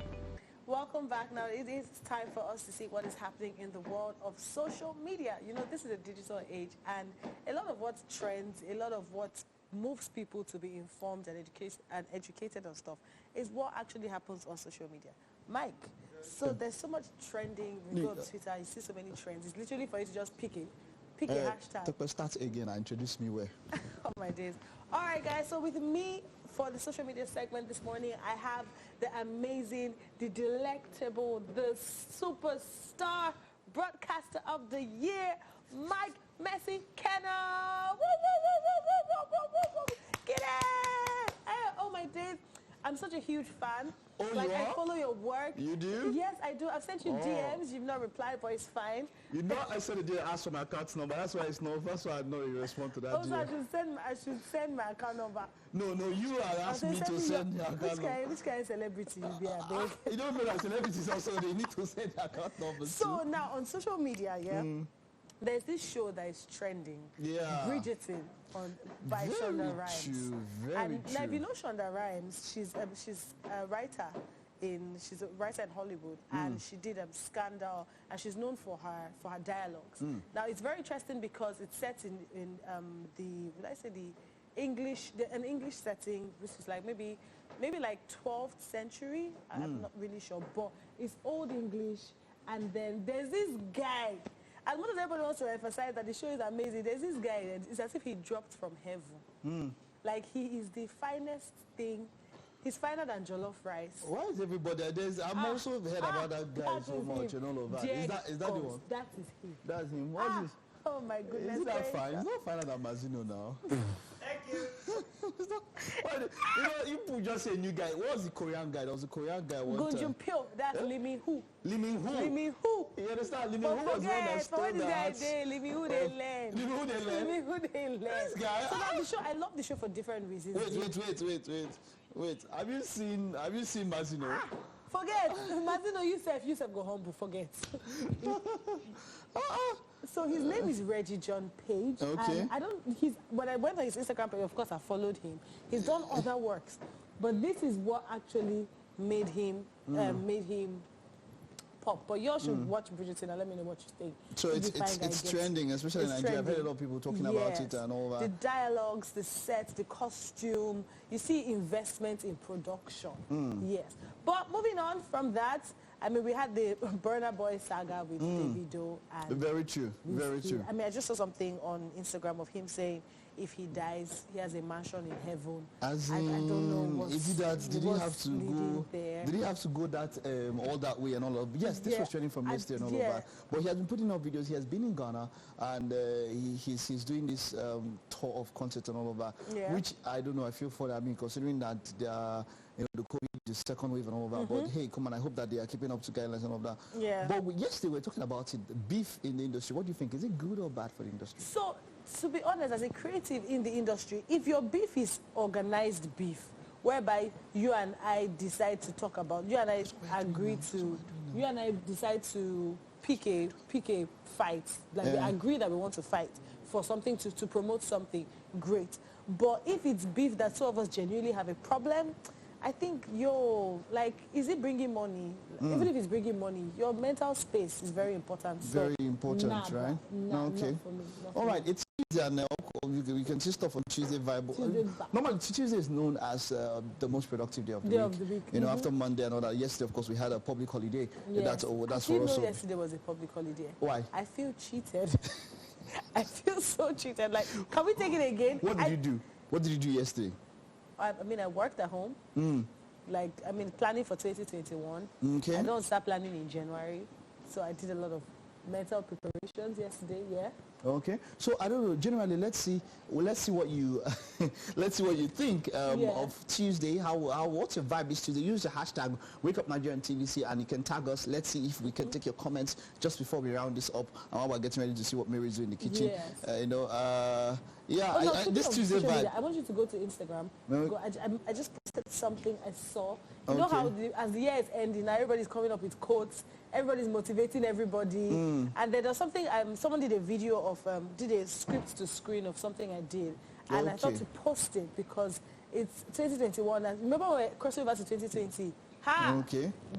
Welcome back. Now it is time for us to see what is happening in the world of social media. You know, this is a digital age, and a lot of what trends, a lot of what moves people to be informed and educated on stuff is what actually happens on social media. Mike, so there's so much trending. You go on Twitter, you see so many trends. It's literally for you to just pick a hashtag. Start again. Introduce me where? Oh my days. All right, guys. So with me for the social media segment this morning, I have the amazing, the delectable, the superstar broadcaster of the year, Mike Messi Kenna. Woo, woo, woo, woo, woo, woo, woo, woo, woo. Get it! Oh my days. I'm such a huge fan. Oh, like, you are? I follow your work. You do? Yes, I do. I've sent you DMs. You've not replied, but it's fine. You know, I said I didn't ask for my account number. That's why it's not. That's why I know you respond to that. Also, I should send my account number. No, you are asking me to send your account number. Which kind of celebrity you be? You don't know that celebrities also, they need to send their account numbers So too. now on social media, there's this show that is trending. Yeah. Bridgerton by Shonda Rhimes. Very Now, if you know Shonda Rhimes, she's a writer. She's a writer in Hollywood, and she did Scandal, and she's known for her dialogues. Now it's very interesting because it's set in an English setting, which is like maybe like 12th century. I'm not really sure, but it's old English. And then there's this guy, and what does everybody wants to emphasize that the show is amazing. There's this guy that it's as if he dropped from heaven. Like he is the finest thing. He's finer than jollof rice. Why is everybody? I'm also heard about that guy so much and all of that. Is that the one? That is him. That's him. What is? Oh my goodness. Is that fine? He's not finer than Mazino now. Thank you. You know, you just say new guy. What was the Korean guy? There was a Korean guy one time. Pyo. That's Lee Min Ho. Lee Min Ho. Lee Min Ho. You understand? Lee Min Ho was the one that stole this guy hearts. Lee Min Ho they learn. Lee Min Ho they learn. Lee Min Ho they learn. This guy. So now the show, I love the show for different reasons. Wait. Have you seen Mazino? Forget. Mazino, you said go humble. Forget. So his name is Reggie John Page. Okay. And when I went on his Instagram page, of course I followed him. He's done other works, but this is what actually made him pop. But you all should watch Bridgerton and let me know what you think. So it's trending, especially in Nigeria. I've heard a lot of people talking about it and all that. The dialogues, the sets, the costume. You see investment in production. Yes. But moving on from that, I mean, we had the Burna Boy saga with Davido. And very true. Very true. I mean, I just saw something on Instagram of him saying if he dies, he has a mansion in heaven. As in, I don't know what. Did he have to go? Did he have to go all that way and all of? Yes, this was trending from yesterday and all of that. But he has been putting up videos. He has been in Ghana and he's doing this tour of concerts and all of that. Yeah. Which I don't know. I feel for that. I mean, considering that the COVID, the second wave and all of that. But hey, come on, I hope that they are keeping up to guidelines and all of that. Yeah. But yesterday we were talking about it, beef in the industry. What do you think? Is it good or bad for the industry? So, to be honest, as a creative in the industry, if your beef is organized beef, whereby you and I decide to talk about, you and I decide to pick a fight, like we agree that we want to fight for something to promote something, great. But if it's beef that two of us genuinely have a problem, I think is it bringing money? Even if it's bringing money, your mental space is very important. Very important, right? Okay. Not for me. All right, it's Tuesday and we can see stuff on Tuesday vibe. Normally, Tuesday is known as the most productive day of the week. You know, after Monday and all that. Yesterday, of course, we had a public holiday. Yes. That's for us. Yesterday was a public holiday. Why? I feel cheated. I feel so cheated. Like, can we take it again? What did you do? What did you do yesterday? I mean, I worked at home. Planning for 2021. Okay. I don't start planning in January, so I did a lot of mental preparations yesterday. Yeah. Okay, so I don't know. Generally, let's see what you let's see what you think of Tuesday. What's your vibe is Tuesday? Use the hashtag WakeUpNigerianTVC and you can tag us. Let's see if we can take your comments just before we round this up. And while we're getting ready to see what Mary's doing in the kitchen. Yes. This Tuesday vibe. I want you to go to Instagram. I just posted something I saw. You know how as the year is ending, now everybody's coming up with quotes. Everybody's motivating everybody. And then there's something, someone did a video of, did a script to screen of something I did. And I thought to post it because it's 2021. And remember when we're crossing over to 2020?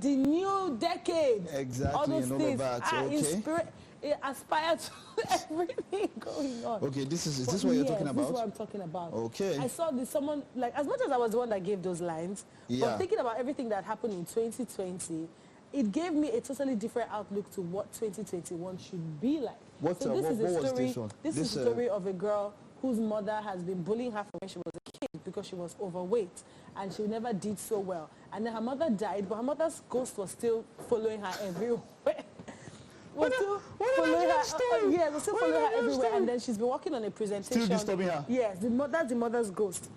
The new decade. Exactly, all those and things all of that. it aspires to everything going on. Okay, is this what you're talking about? This is what I'm talking about. Okay. I saw this, someone, like, as much as I was the one that gave those lines, but thinking about everything that happened in 2020, it gave me a totally different outlook to what 2021 should be like. This is a story of a girl whose mother has been bullying her from when she was a kid because she was overweight and she never did so well. And then her mother died, but her mother's ghost was still following her everywhere. was still following her everywhere. And then she's been working on a presentation. Still disturbing her? Yes, that's the mother's ghost.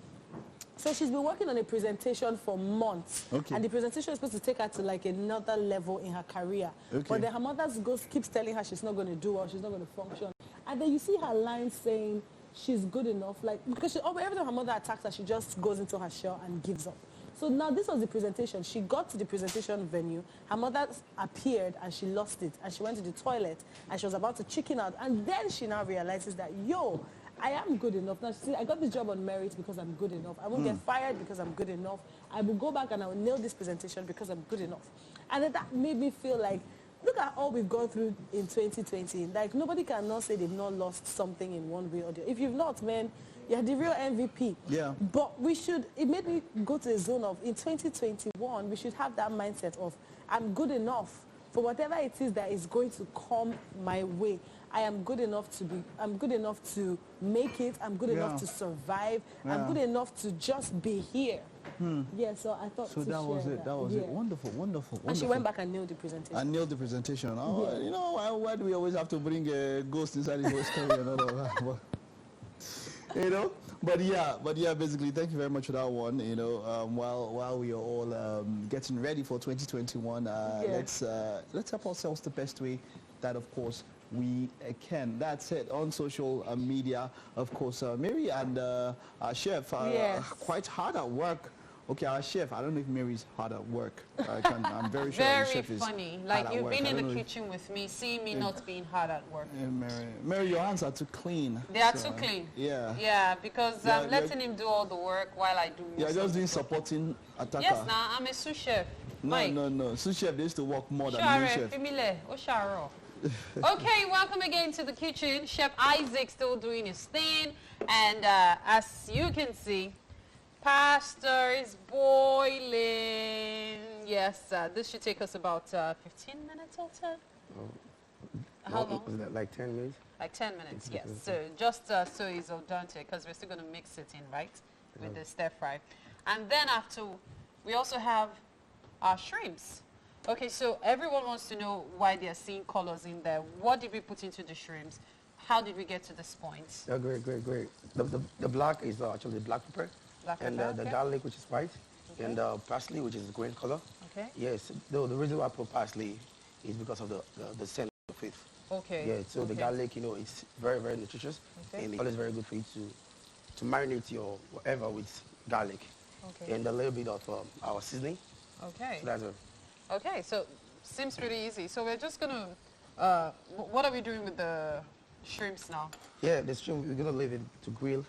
So she's been working on a presentation for months. Okay. And the presentation is supposed to take her to like another level in her career. Okay. But then her mother's ghost keeps telling her she's not going to do well, she's not going to function. And then you see her line saying she's good enough, like, because every time her mother attacks her, she just goes into her shell and gives up. So now this was the presentation. She got to the presentation venue. Her mother appeared and she lost it. And she went to the toilet and she was about to chicken out. And then she now realizes that, yo, I am good enough. Now, see, I got this job on merit because I'm good enough. I won't get fired because I'm good enough. I will go back and I will nail this presentation because I'm good enough. And then that made me feel like, look at all we've gone through in 2020. Like, nobody can not say they've not lost something in one way or the other. If you've not, man, you're the real MVP. Yeah. But it made me go to a zone of, in 2021, we should have that mindset of, I'm good enough for whatever it is that is going to come my way. I am good enough I'm good enough to make it. I'm good enough to survive. I'm good enough to just be here. Yeah, so I thought so that was it. That was it. Wonderful, wonderful, and she went back and nailed the presentation. And nailed the presentation. Oh, you know, why do we always have to bring a ghost inside the whole story and all of that? You know, but yeah, basically, thank you very much for that one. You know, while we are all getting ready for 2021, let's help ourselves the best way that, of course, we can. That's it. On social media, of course, Mary and our chef are quite hard at work. Okay, our chef, I don't know if Mary's hard at work. I'm very sure the chef is funny. Like, you've been in the kitchen with me, seeing me not being hard at work. Yeah, Mary, your hands are too clean. They are too clean. Yeah. Yeah, because I'm letting him do all the work while I do most You're just doing supporting attacker. Yes, now I'm a sous chef. Mike. No. Sous chef, they used to work more than main chef. Okay, welcome again to the kitchen. Chef Isaac still doing his thing. And as you can see, pasta is boiling. Yes, this should take us about 15 minutes or so. How long? Was that like 10 minutes? Like 10 minutes, yes. So just so it's al dente, because we're still going to mix it in, right? With the stir fry. And then after, we also have our shrimps. Okay, so everyone wants to know why they're seeing colors in there. What did we put into the shrimps? How did we get to this point? Yeah, great. The black is actually black pepper. And the garlic, which is white, and parsley, which is green color. Okay. Yes, the reason why I put parsley is because of the scent of it. Okay. Yeah, so the garlic, you know, it's very, very nutritious. Okay. And it's always very good for you to marinate your whatever with garlic. Okay. And a little bit of our seasoning. Okay. So that's it. Okay, so seems pretty easy. So we're just going to, what are we doing with the shrimps now? Yeah, the shrimp, we're going to leave it to grill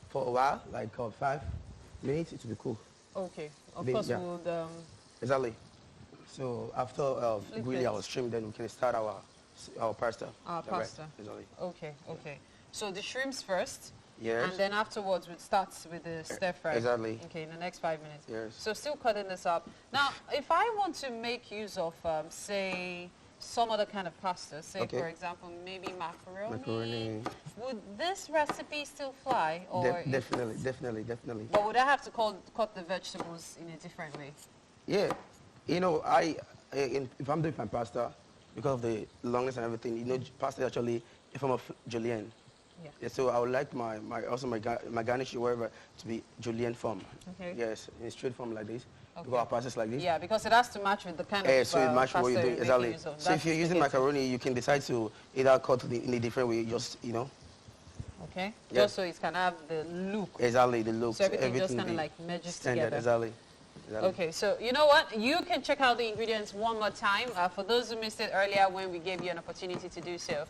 for a while, like 5 minutes, it will be cool. Okay, of course we'll... Exactly. So after grilling our shrimp, then we can start our pasta. Our pasta. Right. Exactly. Okay. So the shrimps first. Yes. And then afterwards we'll start with the stir fry. Exactly. Okay, in the next 5 minutes. Yes. So still cutting this up. Now, if I want to make use of, say, some other kind of pasta, say for example, maybe macaroni. Would this recipe still fly? Or Definitely. But would I have to cut the vegetables in a different way? Yeah. You know, if I'm doing my pasta, because of the longness and everything. You know, pasta is actually a form of julienne. Yeah. Yeah, so I would like my garnish or whatever to be julienne form. Okay. Yes, in straight form like this. Okay. Because our pasta is like this. Yeah, because it has to match with the kind of So it matches what you're pasta doing, exactly. use of. So if you're using macaroni, you can decide to either cut it in a different way, just, you know. Okay. Yeah. Just so it can have the look. Exactly, the look. So everything just kind of like merges together. Exactly. Okay, so you know what? You can check out the ingredients one more time. For those who missed it earlier when we gave you an opportunity to do so.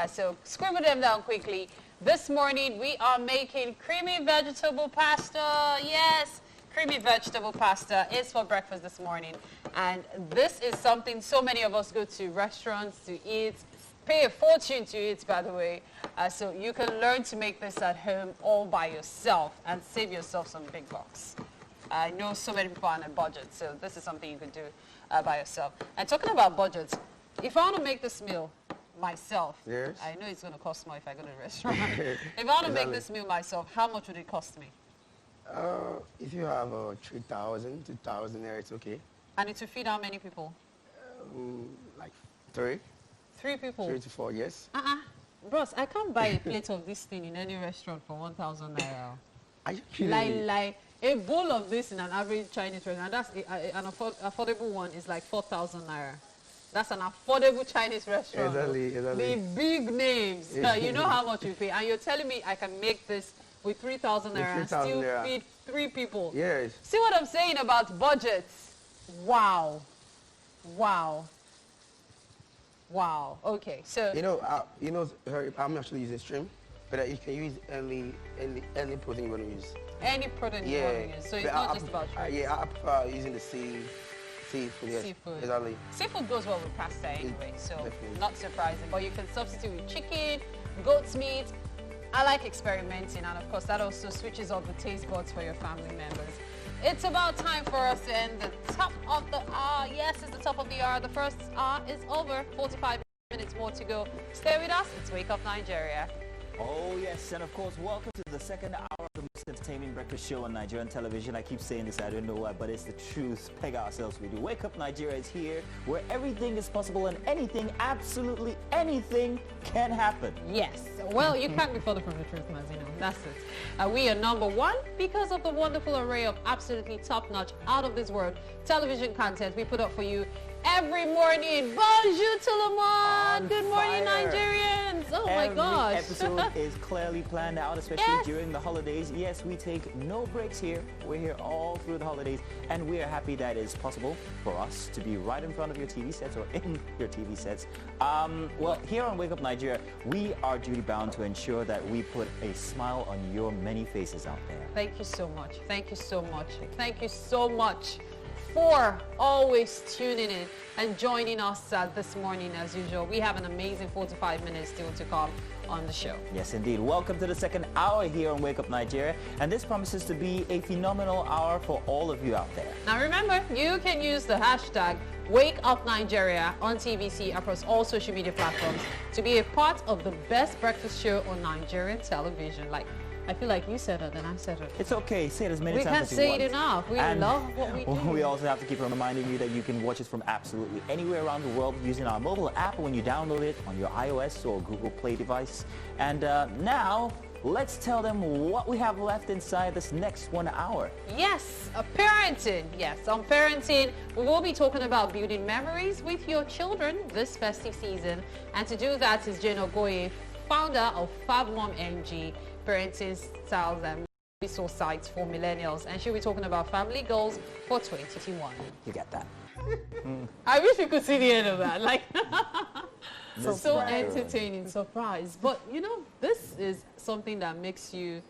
So scribble them down quickly. This morning we are making creamy vegetable pasta. Yes, creamy vegetable pasta is for breakfast this morning. And this is something so many of us go to restaurants to eat, pay a fortune to eat, by the way. So you can learn to make this at home all by yourself and save yourself some big bucks. I know so many people are on a budget, so this is something you could do by yourself. And talking about budgets, if I want to make this meal myself, yes. I know it's going to cost more if I go to a restaurant. If I want to make this meal myself, how much would it cost me? If you have 3,000, 2,000 there, it's okay. And it will feed how many people? Like 3. 3 people? 3 to 4, yes. Bros, I can't buy a plate of this thing in any restaurant for 1,000 naira. Are you kidding? Like a bowl of this in an average Chinese restaurant, and that's an affordable one is like 4,000 naira. That's an affordable Chinese restaurant. Exactly. The big names. You know how much you pay. And you're telling me I can make this with 3,000 naira and still feed 3 people. Yes. See what I'm saying about budgets? Wow. Okay, so I'm actually using shrimp, but you can use any protein you want to use. Any protein you want to use. So it's not just about shrimp. I prefer using the seafood. Yes. Seafood. Exactly. Seafood goes well with pasta anyway, so definitely. not surprising. But you can substitute with chicken, goat's meat. I like experimenting, and of course that also switches up the taste buds for your family members. It's about time for us to end the top of the hour. Yes, it's the top of the hour. The first hour is over. 45 minutes more to go. Stay with us. It's Wake Up Nigeria. Oh, yes, and of course, welcome to the second hour of the most entertaining breakfast show on Nigerian television. I keep saying this, I don't know why, but it's the truth. Peg ourselves with you. Wake Up Nigeria is here, where everything is possible and anything, absolutely anything, can happen. Yes. Well, you can't be further from the truth, Mazino. That's it. We are number 1 because of the wonderful array of absolutely top-notch, out-of-this-world television content we put up for you every morning. Bonjour tout le monde. Good morning, Nigerians. Oh my gosh. Every episode is clearly planned out, especially during the holidays. Yes, we take no breaks here. We're here all through the holidays, and we are happy that it is possible for us to be right in front of your TV sets or in your TV sets. Well, here on Wake Up Nigeria, we are duty-bound to ensure that we put a smile on your many faces out there. Thank you so much. Thank you so much. Thank you so much for always tuning in and joining us this morning as usual. We have an amazing 45 minutes still to come on the show. Yes, indeed. Welcome to the second hour here on Wake Up Nigeria, and this promises to be a phenomenal hour for all of you out there. Now remember, you can use the hashtag Wake Up Nigeria on TVC across all social media platforms to be a part of the best breakfast show on Nigerian television. I feel like you said it and I said it. It's okay. Say it as many we times can't as you say want. it enough. We love what we do. We also have to keep reminding you that you can watch us from absolutely anywhere around the world using our mobile app when you download it on your iOS or Google Play device. And now, let's tell them what we have left inside this next 1 hour. Yes, parenting. Yes, on parenting, we will be talking about building memories with your children this festive season. And to do that is Jane Ogoye, founder of FabMom MG, parenting styles and resource sites for millennials, and she'll be talking about family goals for 2021. You get that? I wish we could see the end of that. So entertaining, surprise. But you know, this is something that makes you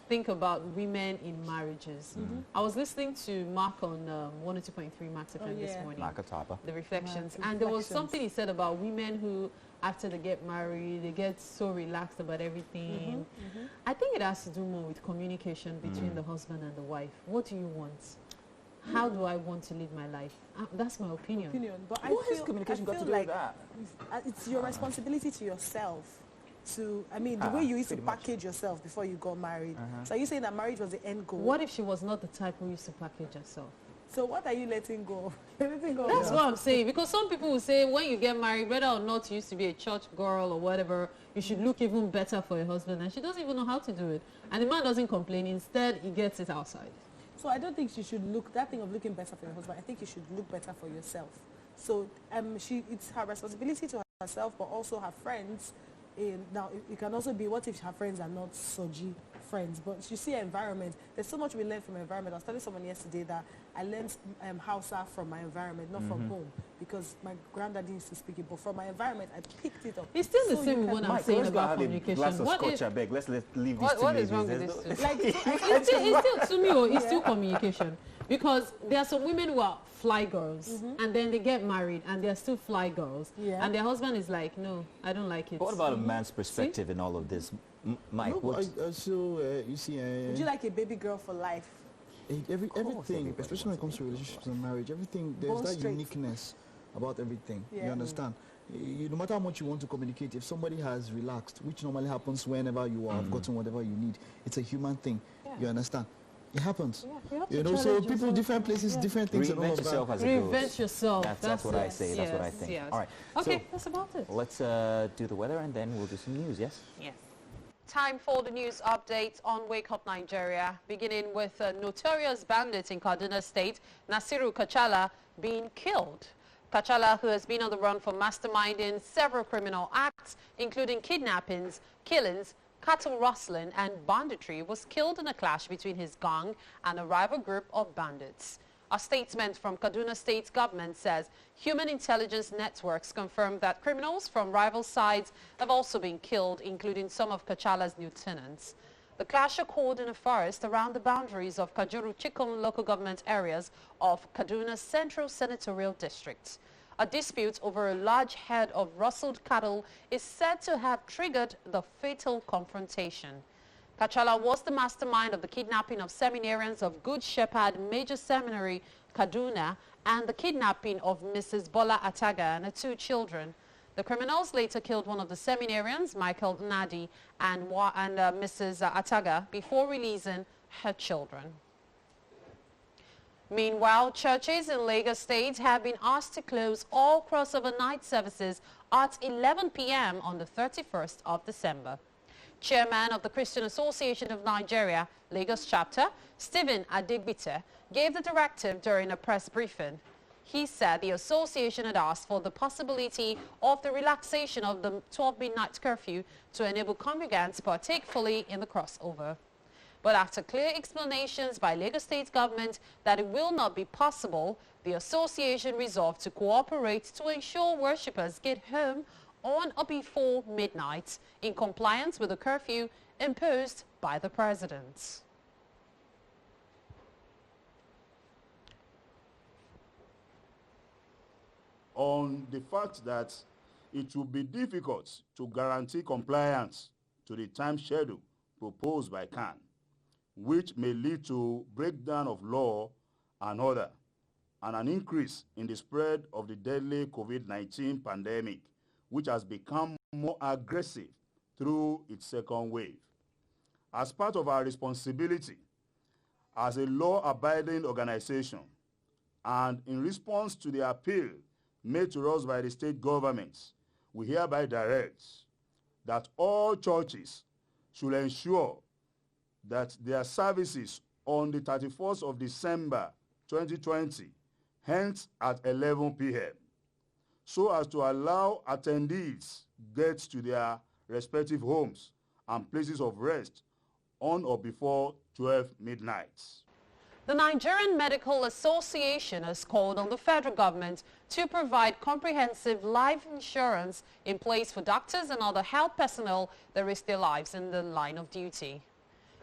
think about women in marriages. I was listening to Mark on 102.3 Max FM this morning. Like a topper. The reflections. And there was something he said about women who, after they get married, they get so relaxed about everything. I think it has to do more with communication between the husband and the wife. What do you want? How do I want to live my life? That's my opinion. But What has communication got to do with that? It's your responsibility to yourself. The way you used to package yourself before you got married. So are you saying that marriage was the end goal? What if she was not the type who used to package herself? So what are you letting go? Letting go. That's what I'm saying. Because some people will say when you get married, whether or not you used to be a church girl or whatever, you should look even better for your husband. And she doesn't even know how to do it. And the man doesn't complain. Instead, he gets it outside. So I don't think she should look, that thing of looking better for your husband, I think you should look better for yourself. So it's her responsibility to herself, but also her friends. Now, it can also be, what if her friends are not soji friends? But you see her environment. There's so much we learn from her environment. I was telling someone yesterday that I learned Hausa from my environment, not from home, because my granddaddy used to speak it. But from my environment, I picked it up. It's still the So same you with what can- I'm saying let's go about have a communication. glass of What scotch, if, I beg. Let's leave these two what is ladies. wrong with There's this no- too? Like, It's still, to me, it's still communication. Because there are some women who are fly girls, and then they get married, and they're still fly girls. Yeah. And their husband is like, no, I don't like it. But what about a man's perspective in all of this? Mike, No, what? you see, Would you like a baby girl for life? everything, especially when it comes to relationships and marriage, everything, there's Bone that straight. uniqueness about everything. Yeah. You understand? No matter how much you want to communicate, if somebody has relaxed, which normally happens whenever you have gotten whatever you need, it's a human thing. Yeah. You understand? It happens. Yeah, you have to You know, so challenge people, yourself. different places, different things and all Reinvent of yourself that. as it goes. Reinvent yourself. That's what I it. say. That's what I Yes, think. yes. All right. Okay, So that's about it. let's do the weather and then we'll do some news, yes? Yes. Time for the news update on Wake Up Nigeria, beginning with a notorious bandit in Kaduna State, Nasiru Kachala, being killed. Kachala, who has been on the run for masterminding several criminal acts, including kidnappings, killings, cattle rustling and banditry, was killed in a clash between his gang and a rival group of bandits. A statement from Kaduna State government says human intelligence networks confirmed that criminals from rival sides have also been killed, including some of Kachala's lieutenants. The clash occurred in a forest around the boundaries of Kajuru Chikun local government areas of Kaduna's Central Senatorial District. A dispute over a large herd of rustled cattle is said to have triggered the fatal confrontation. Kachala was the mastermind of the kidnapping of seminarians of Good Shepherd Major Seminary, Kaduna, and the kidnapping of Mrs. Bola Ataga and her 2 children. The criminals later killed one of the seminarians, Michael Nadi, and Mrs. Ataga before releasing her children. Meanwhile, churches in Lagos State have been asked to close all crossover night services at 11 p.m. on the 31st of December. Chairman of the Christian Association of Nigeria, Lagos Chapter, Stephen Adegbite, gave the directive during a press briefing. He said the association had asked for the possibility of the relaxation of the 12 midnight curfew to enable congregants to partake fully in the crossover. But after clear explanations by Lagos State government that it will not be possible, the association resolved to cooperate to ensure worshippers get home on or before midnight in compliance with the curfew imposed by the president. On the fact that it will be difficult to guarantee compliance to the time schedule proposed by CAN, which may lead to breakdown of law and order and an increase in the spread of the deadly COVID-19 pandemic, which has become more aggressive through its second wave. As part of our responsibility as a law-abiding organization and in response to the appeal made to us by the state governments, we hereby direct that all churches should ensure that their services on the 31st of December 2020 hence at 11 p.m. so as to allow attendees get to their respective homes and places of rest on or before 12 midnight. The Nigerian Medical Association has called on the federal government to provide comprehensive life insurance in place for doctors and other health personnel that risk their lives in the line of duty.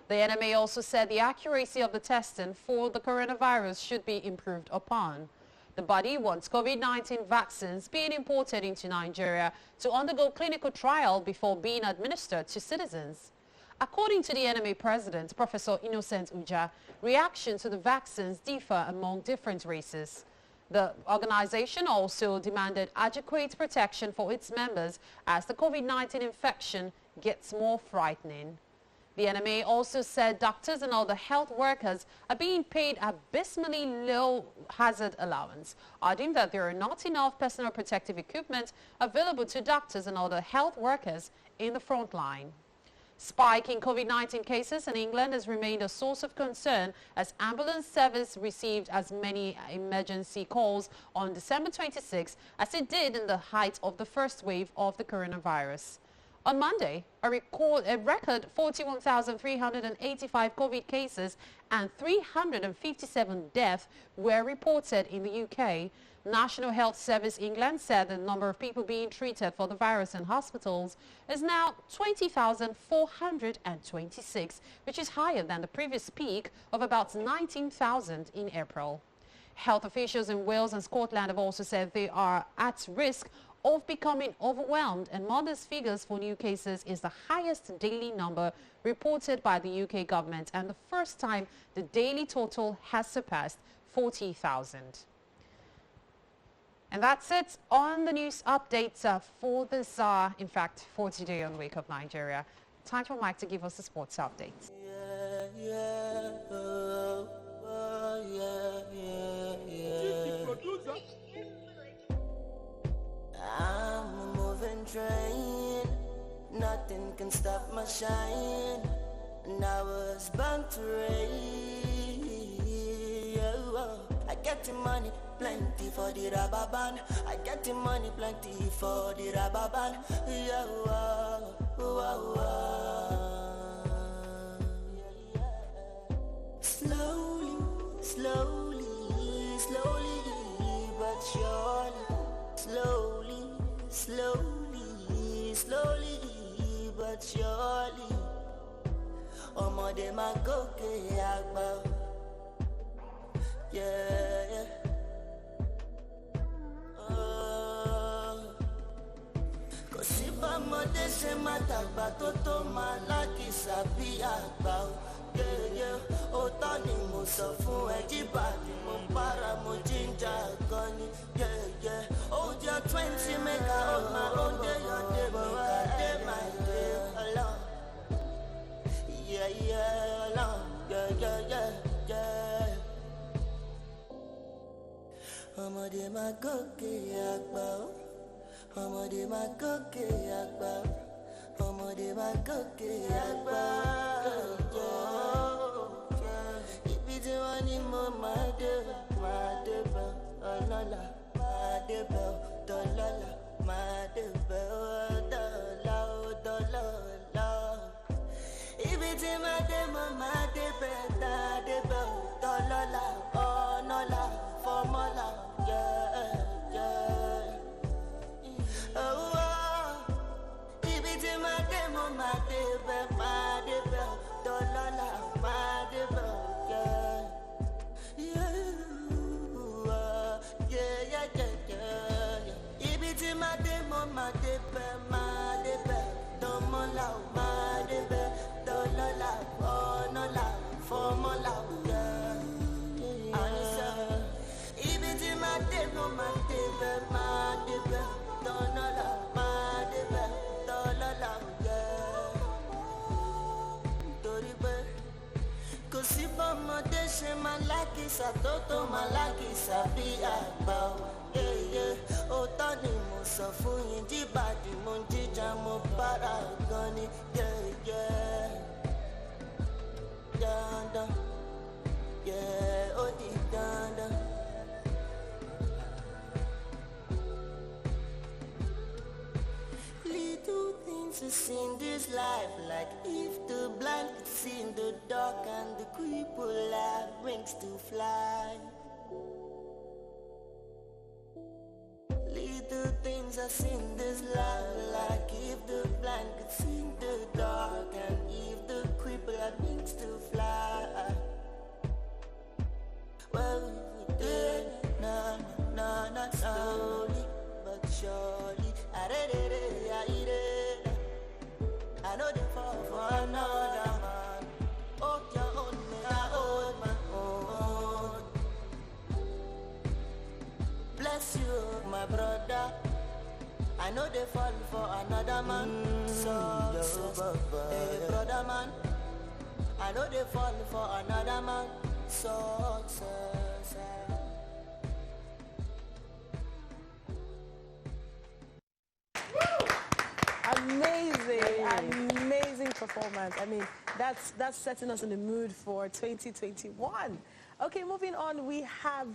The NMA also said the accuracy of the testing for the coronavirus should be improved upon. The body wants COVID-19 vaccines being imported into Nigeria to undergo clinical trial before being administered to citizens. According to the NMA president, Professor Innocent Uja, reactions to the vaccines differ among different races. The organization also demanded adequate protection for its members as the COVID-19 infection gets more frightening. The NMA also said doctors and other health workers are being paid abysmally low hazard allowance, adding that there are not enough personal protective equipment available to doctors and other health workers in the front line. Spike in COVID-19 cases in England has remained a source of concern as ambulance service received as many emergency calls on December 26 as it did in the height of the first wave of the coronavirus. On Monday, a record 41,385 COVID cases and 357 deaths were reported in the UK. National Health Service England said the number of people being treated for the virus in hospitals is now 20,426, which is higher than the previous peak of about 19,000 in April. Health officials in Wales and Scotland have also said they are at risk of becoming overwhelmed, and modest figures for new cases is the highest daily number reported by the UK government and the first time the daily total has surpassed 40,000. And that's it on the news updates for this, in fact, 40-day on Wake Up Nigeria. Time for Mike to give us the sports updates. I'm a moving train, nothing can stop my shine, and I was bound to rain. I get the money, plenty for the rubber band. I get the money, plenty for the rubber band. Slowly, slowly, slowly, but surely. Slowly, slowly, slowly, but surely. Ọmọdé máa gòkè àgbà. Yeah, yeah. Kò sí bọ́mọdé ṣe máa dàgbà tó máa lákìsà bí àgbà. Yeah, yeah. Òótọ́ ni mo sọ fún ẹ, jíbàdí mo para mo jíjà gan ni. Yeah, yeah. Hold your 20, make I hold my own day, your day, make I day my day alone. Yeah, yeah, alone. Yeah, yeah, yeah, yeah. Ọmọdé máa gòkè àgbà. Ọmọdé máa gòkè àgbà. Ọmọdé máa gòkè àgbà. Ibi tí wọ́n ní mo máa dé bẹ̀ ọlọ́lá. Máa dé bẹ̀ dọ́lọ́lá. Máa dé bẹ̀ dọ́là dọ́lọ́lá. Ibi tí máa dé mo máa dé bẹ̀ dọ́lọ́lá. Ọ̀nọ́lá fọmọ́lá. Malakisa toto malakisa bí àgbà o. Òótọ́ ni mo sọ fún yín, jíbàdí mo ń jíjà mo bára gan ni. Dandan, ó di dandan. Little things to see in this life, like if the blind could see in the dark and the cripple have wings to fly. Little things I see in this life, like if the blind could see in the dark and if the cripple had wings to fly. Well, we did, not slowly, but surely. I know they fall for another man. Oh, your own me, I hold my own. Bless you, my brother. I know they fall I know they fall for another man. Success. Amazing performance. I mean, that's setting us in the mood for 2021. Okay, moving on, we have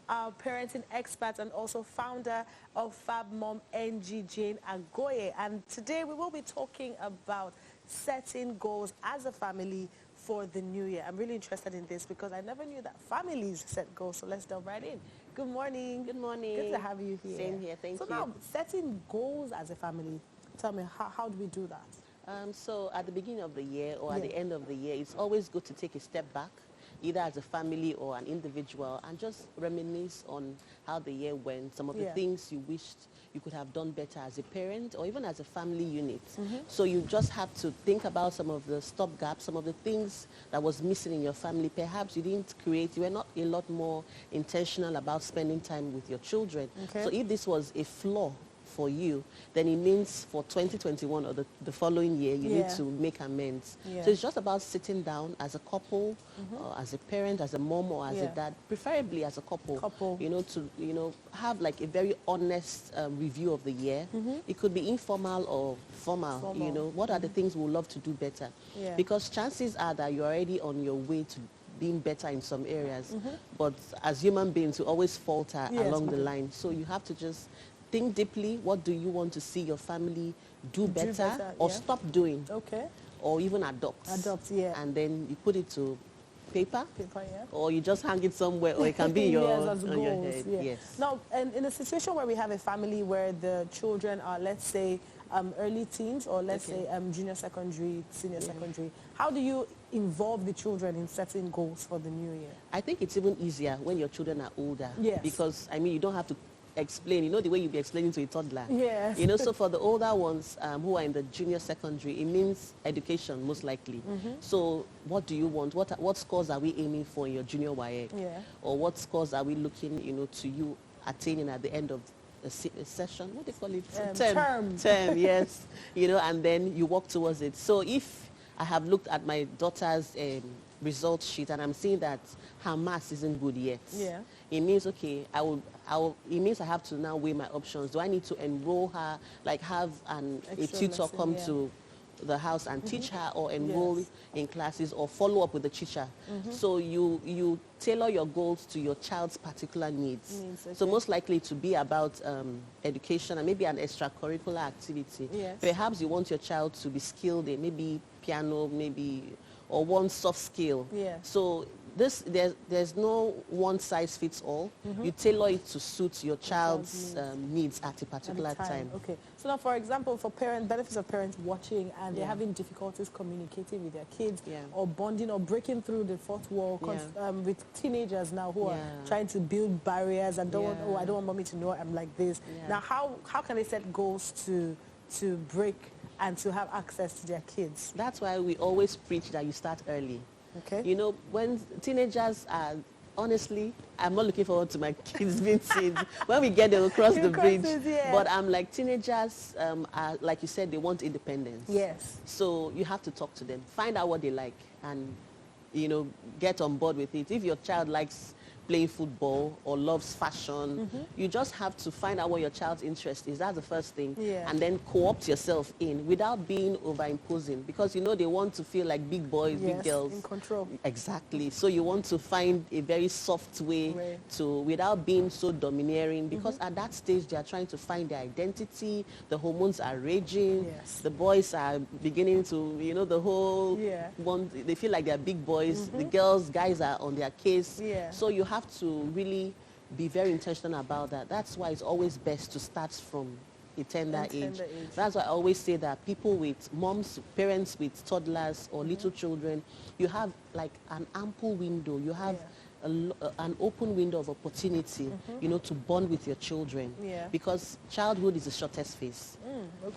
our parenting expert and also founder of Fab Mom NG, Jane Agoye. And today we will be talking about setting goals as a family for the new year. I'm really interested in this because I never knew that families set goals. So let's delve right in. Good morning. Good morning. Good to have you here. Same here, thank you. So now, setting goals as a family, tell me, how do we do that? So at the beginning of the year or at the end of the year, it's always good to take a step back, either as a family or an individual, and just reminisce on how the year went, some of the things you wished you could have done better as a parent or even as a family unit. So you just have to think about some of the stopgaps, some of the things that was missing in your family. Perhaps you didn't create, you were not a lot more intentional about spending time with your children. So if this was a flaw for you, then it means for 2021 or the following year, you need to make amends. So it's just about sitting down as a couple, as a parent, as a mom or as a dad, preferably as a couple, you know, to, have like a very honest review of the year. It could be informal or formal, you know, what are the things we would love to do better? Because chances are that you're already on your way to being better in some areas, but as human beings, we always falter along the line. So you have to just think deeply. What do you want to see your family do better or stop doing? Or even adopt. And then you put it to paper, or you just hang it somewhere, or it can be on your head. Yes. Now, and in a situation where we have a family where the children are, let's say, early teens, or let's say junior secondary, senior secondary, how do you involve the children in setting goals for the new year? I think it's even easier when your children are older. Because, I mean, you don't have to explain, the way you'll be explaining to a toddler. So for the older ones who are in the junior secondary, it means education, most likely. So what do you want? What scores are we aiming for in your junior WAEC? Or what scores are we looking, to you attaining at the end of a session? What do they call it? Term, yes. And then you work towards it. So if I have looked at my daughter's result sheet and I'm seeing that her maths isn't good yet, it means, okay, it means I have to now weigh my options. Do I need to enroll her, like have a tutor come to the house and teach her, or enroll in classes, or follow up with the teacher? So you tailor your goals to your child's particular needs. So most likely to be about education and maybe an extracurricular activity. Perhaps you want your child to be skilled in maybe piano, or one soft skill. So there's no one size fits all. You tailor it to suit your child's needs at a particular time. Okay. So now, for example, for benefits of parents watching and they're having difficulties communicating with their kids, or bonding or breaking through the fourth wall, with teenagers now who are trying to build barriers and don't want, I don't want mommy to know I'm like this. Now, how can they set goals to break and to have access to their kids? That's why we always preach that you start early. When teenagers are, honestly, I'm not looking forward to my kids being teens. When we get them across the bridge. But I'm like, teenagers are, like you said, they want independence. So you have to talk to them. Find out what they like and, get on board with it. If your child likes playing football or loves fashion, you just have to find out what your child's interest is. That's the first thing. And then co-opt yourself in without being over-imposing, because they want to feel like big boys, big girls. In control. Exactly. So you want to find a very soft way to, without being so domineering, because at that stage they are trying to find their identity, the hormones are raging, the boys are beginning to, the whole one, they feel like they're big boys, the guys are on their case. So you have to really be very intentional about that. That's why it's always best to start from a tender age. That's why I always say that people with parents with toddlers or little children, you have like an ample window. You have an open window of opportunity, to bond with your children. Because childhood is the shortest phase.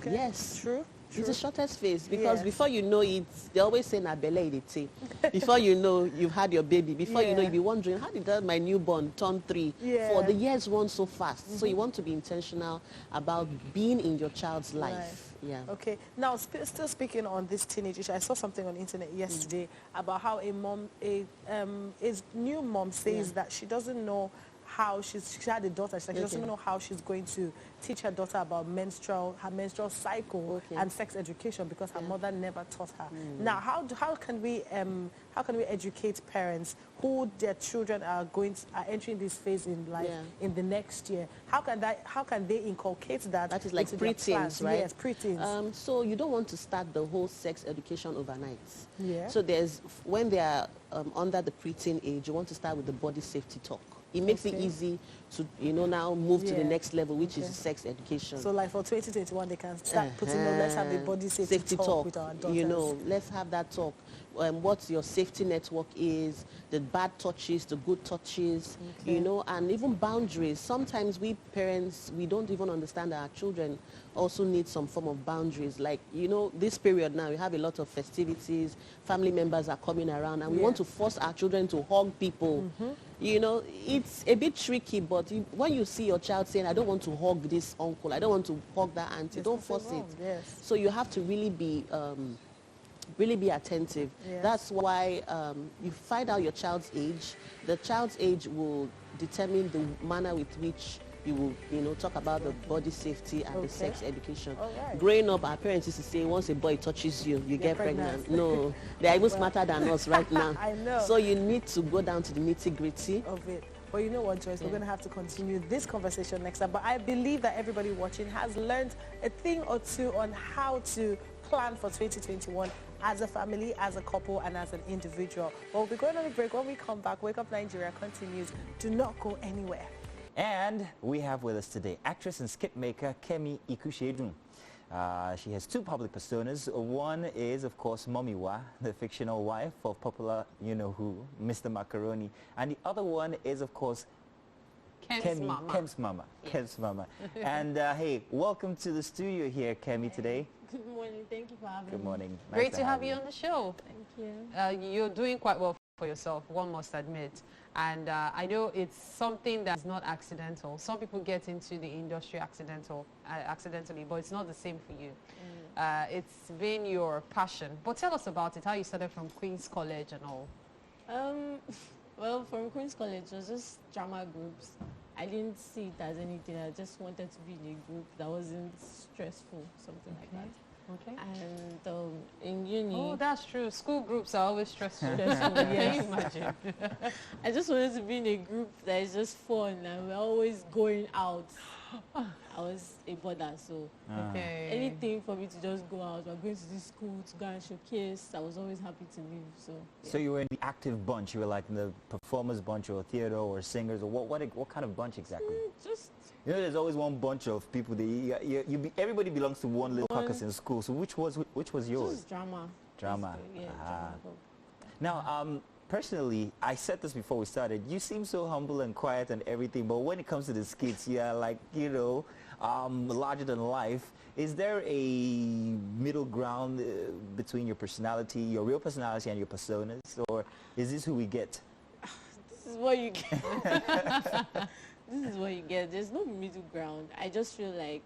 Yes. True. It's the shortest phase because Yes. before you know it, they always say na belle e dey take. Before you know, you've had your baby. Before you know, you'll be wondering, how did my newborn turn 3? Yeah. 4? The years run so fast. So you want to be intentional about being in your child's life. Yeah. Okay. Now, still speaking on this teenage issue, I saw something on the internet yesterday about how a new mom says that she doesn't know how she had a daughter. She's like, she doesn't know how she's going to teach her daughter about her menstrual cycle and sex education because her mother never taught her. Now, how can we educate parents who their children are entering this phase in life in the next year? How can they inculcate that? That is like into their preteens, plans? right? Yes, preteens. So you don't want to start the whole sex education overnight. Yeah. So when they are under the preteen age, you want to start with the body safety talk. It makes it easy to, now move to the next level, which is sex education. So like for 2021, they can start putting let's have a body safety talk with our daughters. Let's have that talk. What your safety network is, the bad touches, the good touches, and even boundaries. Sometimes we parents, we don't even understand that our children also need some form of boundaries. Like, this period now, we have a lot of festivities, family members are coming around, and we want to force our children to hug people. It's a bit tricky, but when you see your child saying, I don't want to hug this uncle, I don't want to hug that auntie, don't force it. Yes. So you have to really be attentive. Yes. That's why you find out your child's age. The child's age will determine the manner with which you will, talk about the body safety and the sex education. Right. Growing up, our parents used to say, once a boy touches you, you get pregnant. No, they are even smarter than us right now. I know. So you need to go down to the nitty-gritty of it. But you know what, Joyce, we're going to have to continue this conversation next time. But I believe that everybody watching has learned a thing or two on how to plan for 2021 as a family, as a couple, and as an individual. Well, we're going on a break. When we come back, Wake Up Nigeria continues. Do not go anywhere. And we have with us today actress and skit maker Kemi Iku. She has 2 public personas. One is, of course, Momiwa, the fictional wife of popular you-know-who, Mr. Macaroni. And the other one is, of course, Kem's mama. Kem's mama. Yeah. Kem's mama. And hey, welcome to the studio here, Kemi, today. Good morning. Thank you for having me. Good morning. Great to have you on the show. Thank you. You're doing quite well for yourself, one must admit. And I know it's something that's not accidental. Some people get into the industry accidentally, but it's not the same for you. It's been your passion. But tell us about it, how you started from Queen's College and all. Well, from Queen's College, it was just drama groups. I didn't see it as anything. I just wanted to be in a group that wasn't stressful, something like that. Okay. And in uni... Oh, that's true. School groups are always stressful. Can you imagine? I just wanted to be in a group that is just fun and we're always going out. I was a bother, so anything for me to just go out. We're going to this school to go and showcase. I was always happy to leave. So you were in the active bunch. You were like in the performers bunch or theater or singers or what kind of bunch exactly? Just... there's always one bunch of people. Everybody belongs to one little caucus in school. So which was yours? Just drama. Drama. Yeah, drama. Now, personally, I said this before we started. You seem so humble and quiet and everything, but when it comes to the skits, you're like, larger than life. Is there a middle ground between your personality, your real personality, and your personas, or is this who we get? This is what you get. This is what you get. There's no middle ground. I just feel like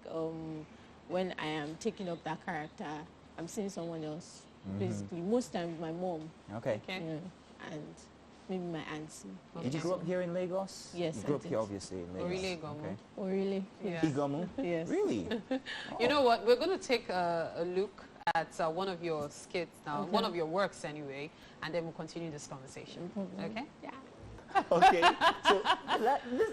when I am taking up that character, I'm seeing someone else. Basically, most times my mom. Okay. Yeah, and maybe my auntie. Did you grow up here in Lagos? Yes, you grew up here, obviously, in Lagos. Really, Gomu. Okay. Oh, really? Yeah. Igomu? Yes. Really? You know what? We're going to take a look at one of your skits now, one of your works anyway, and then we'll continue this conversation. Okay? Yeah. Okay, so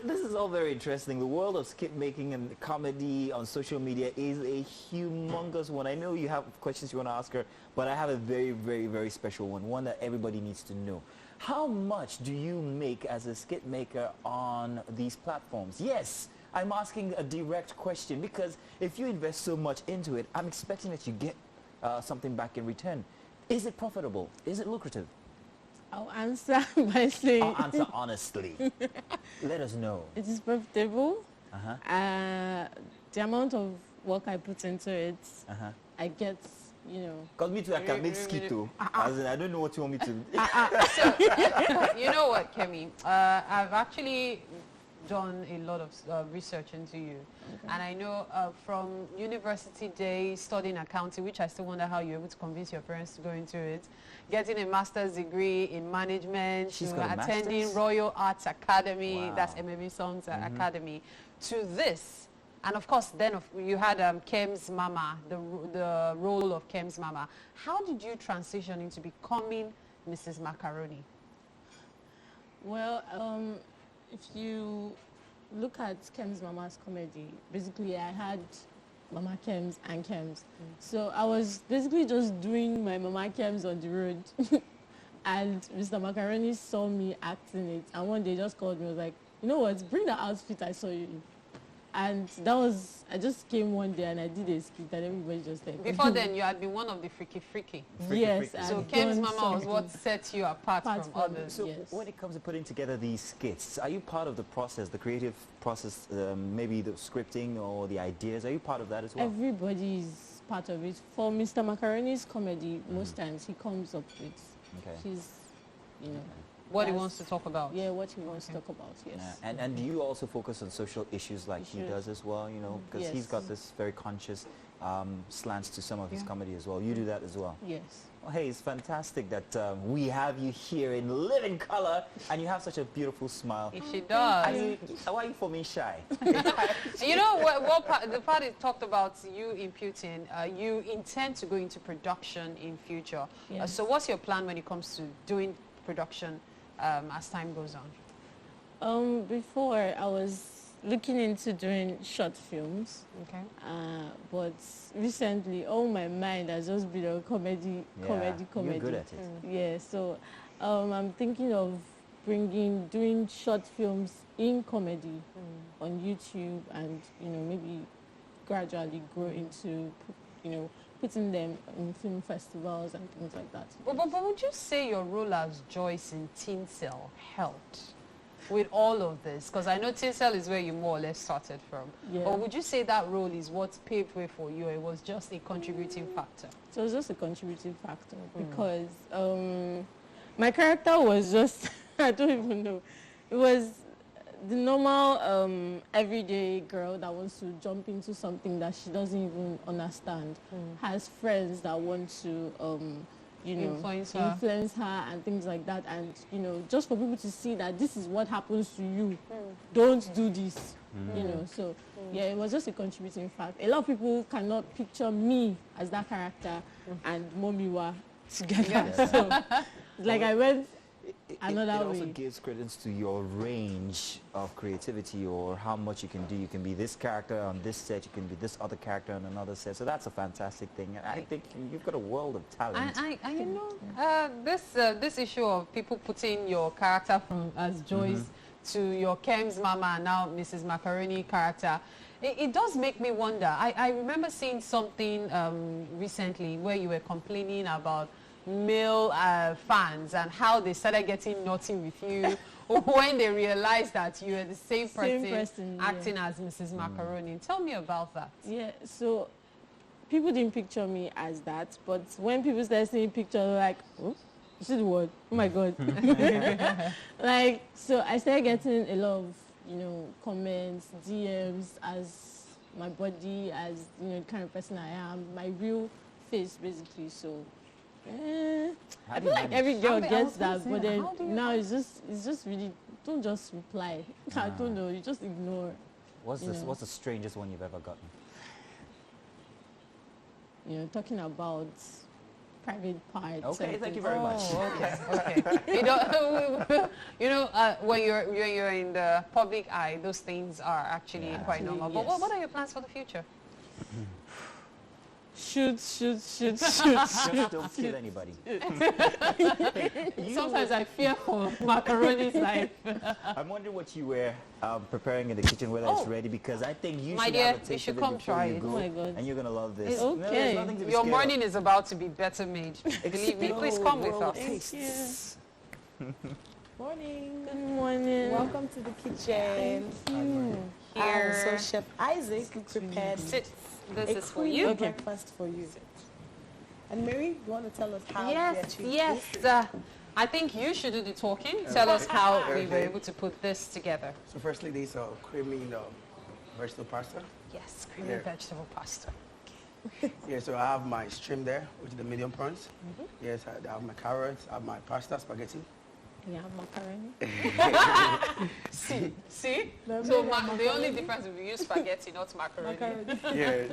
this is all very interesting. The world of skit making and comedy on social media is a humongous one. I know you have questions you want to ask her, but I have a very, very, very special one that everybody needs to know. How much do you make as a skit maker on these platforms? Yes, I'm asking a direct question because if you invest so much into it, I'm expecting that you get something back in return. Is it profitable? Is it lucrative? I'll answer by saying... I'll answer honestly. Let us know. It is profitable. The amount of work I put into it, I get, you know. Because me too, I can make skito. As in, I don't know what you want me to do. So, you know what, Kemi? I've actually done a lot of research into you. And I know from university days, studying accounting, which I still wonder how you're able to convince your parents to go into it, getting a master's degree in management, attending Royal Arts Academy, that's MME Songs Academy, to this. And of course, then you had Kem's Mama, the role of Kem's Mama. How did you transition into becoming Mrs. Macaroni? Well, if you look at Kem's Mama's comedy, basically I had Mama Kems and Kems. So I was basically just doing my Mama Kems on the road. And Mr. Macaroni saw me acting it. And one day just called me, was like, you know what, bring the outfit I saw you in. And that was, I just came one day and I did a skit and everybody just like... Before then, you had been one of the freaky. Yes. So Kem's Mama was what set you apart from others. So when it comes to putting together these skits, are you part of the process, the creative process, maybe the scripting or the ideas? Are you part of that as well? Everybody is part of it. For Mr. Macaroni's comedy, most times he comes up with his, you know... What he wants to talk about. Yeah, what he wants to talk about, yes. And do you also focus on social issues like he does as well, you know, because he's got this very conscious slants to some of his comedy as well. You do that as well? Yes. Well, hey, it's fantastic that we have you here in living color and you have such a beautiful smile. She does. Why are you for me shy? You know, the part it talked about you imputing, you intend to go into production in future. Yes. So what's your plan when it comes to doing production as time goes on? Before I was looking into doing short films. Okay. But recently, all my mind has just been on comedy. You're good at it. Yeah, so I'm thinking of doing short films in comedy on YouTube and, you know, maybe gradually grow into, you know, putting them in film festivals and things like that. But would you say your role as Joyce in Teen Cell helped with all of this? Because I know Teen Cell is where you more or less started from. Yeah. Or would you say that role is what paved way for you, or it was just a contributing factor? So it was just a contributing factor because my character was just, I don't even know, it was the normal everyday girl that wants to jump into something that she doesn't even understand, has friends that want to you know, influence her and things like that, and you know, just for people to see that this is what happens to you, don't do this, you know. So yeah, it was just a contributing fact. A lot of people cannot picture me as that character and Momiwa together. So like I went another way. It also gives credence to your range of creativity, or how much you can do. You can be this character on this set, you can be this other character on another set. So that's a fantastic thing. I think you've got a world of talent. You know, this issue of people putting your character from as Joyce to your Kem's Mama and now Mrs. Macaroni character, it does make me wonder. I remember seeing something recently where you were complaining about male fans and how they started getting naughty with you when they realized that you were the same person acting as Mrs. Macaroni. Tell me about that. Yeah, so people didn't picture me as that, but when people started seeing pictures, they're like, oh, you see the word? Oh my God. Like, so I started getting a lot of, you know, comments, DMs as my body, as, you know, the kind of person I am, my real face, basically. So I feel like every girl gets that, but then now it's just really, don't just reply. I don't know, you just ignore. What's the strangest one you've ever gotten? You know, talking about private parts. Okay, thank you very much. Okay. You know, when you're in the public eye, those things are actually quite normal. But what are your plans for the future? Shoot. Just don't kill anybody. Sometimes I fear for Macaroni's life. I'm wondering what you were preparing in the kitchen, whether it's ready, because I think you should have a taste you should of it come before try you it. go, oh my God. and you're gonna love this. It's okay. No, nothing to be Your scared morning is about to be better made. Believe me. Please come with us. Morning. Good morning. Welcome to the kitchen. Thank you. here. So Chef Isaac prepared Sit. This a is for creamy you. breakfast for you. And Mary, you want to tell us how we achieved Yes. this? I think you should do the talking. Tell us how we were able to put this together. So firstly, this creamy vegetable pasta. Yes, creamy vegetable pasta. Yeah, so I have my shrimp there, which is the medium prawns. Yes, I have my carrots, I have my pasta, spaghetti. Yeah, macaroni. See? No, So maybe the only difference is we use spaghetti, not macaroni. Yeah.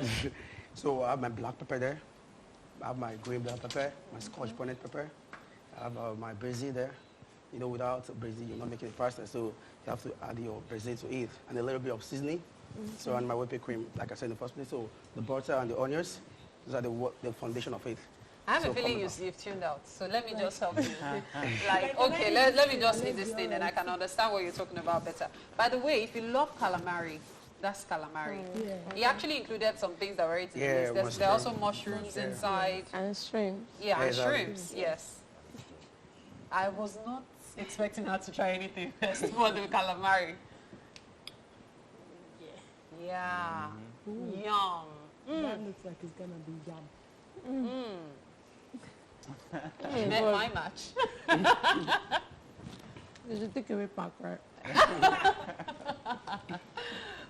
So I have my black pepper there. I have my green bell pepper, my scotch bonnet pepper. I have my basil there. You know, without basil, you're not making pasta, so you have to add your basil to it. And a little bit of seasoning. So, and my whipped cream, like I said in the first place. So the butter and the onions, those are the foundation of it. I have a feeling you've tuned out, so let me just help you. Like, okay, let me just eat this thing and I can understand what you're talking about better. By the way, if you love calamari, that's calamari. He actually included some things that were in this. There are also mushrooms inside. And shrimp. Yeah, and shrimps, yes. I was not expecting her to try anything first for the calamari. Yeah. Yum. That looks like it's going to be yum. You met my match. You should take away pack, right?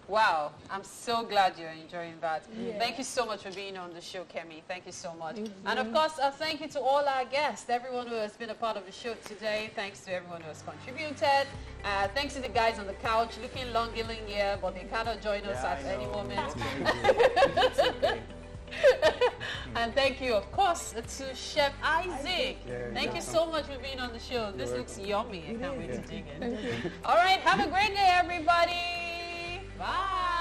Wow, I'm so glad you're enjoying that. Thank you so much for being on the show, Kemi. Thank you so much. And of course, thank you to all our guests, everyone who has been a part of the show today. Thanks to everyone who has contributed. Thanks to the guys on the couch looking long-gilling here, but they cannot join us at any moment. And thank you, of course, to Chef Isaac. Thank you so much for being on the show. This looks yummy. I can't wait to dig in. All right, have a great day, everybody. Bye.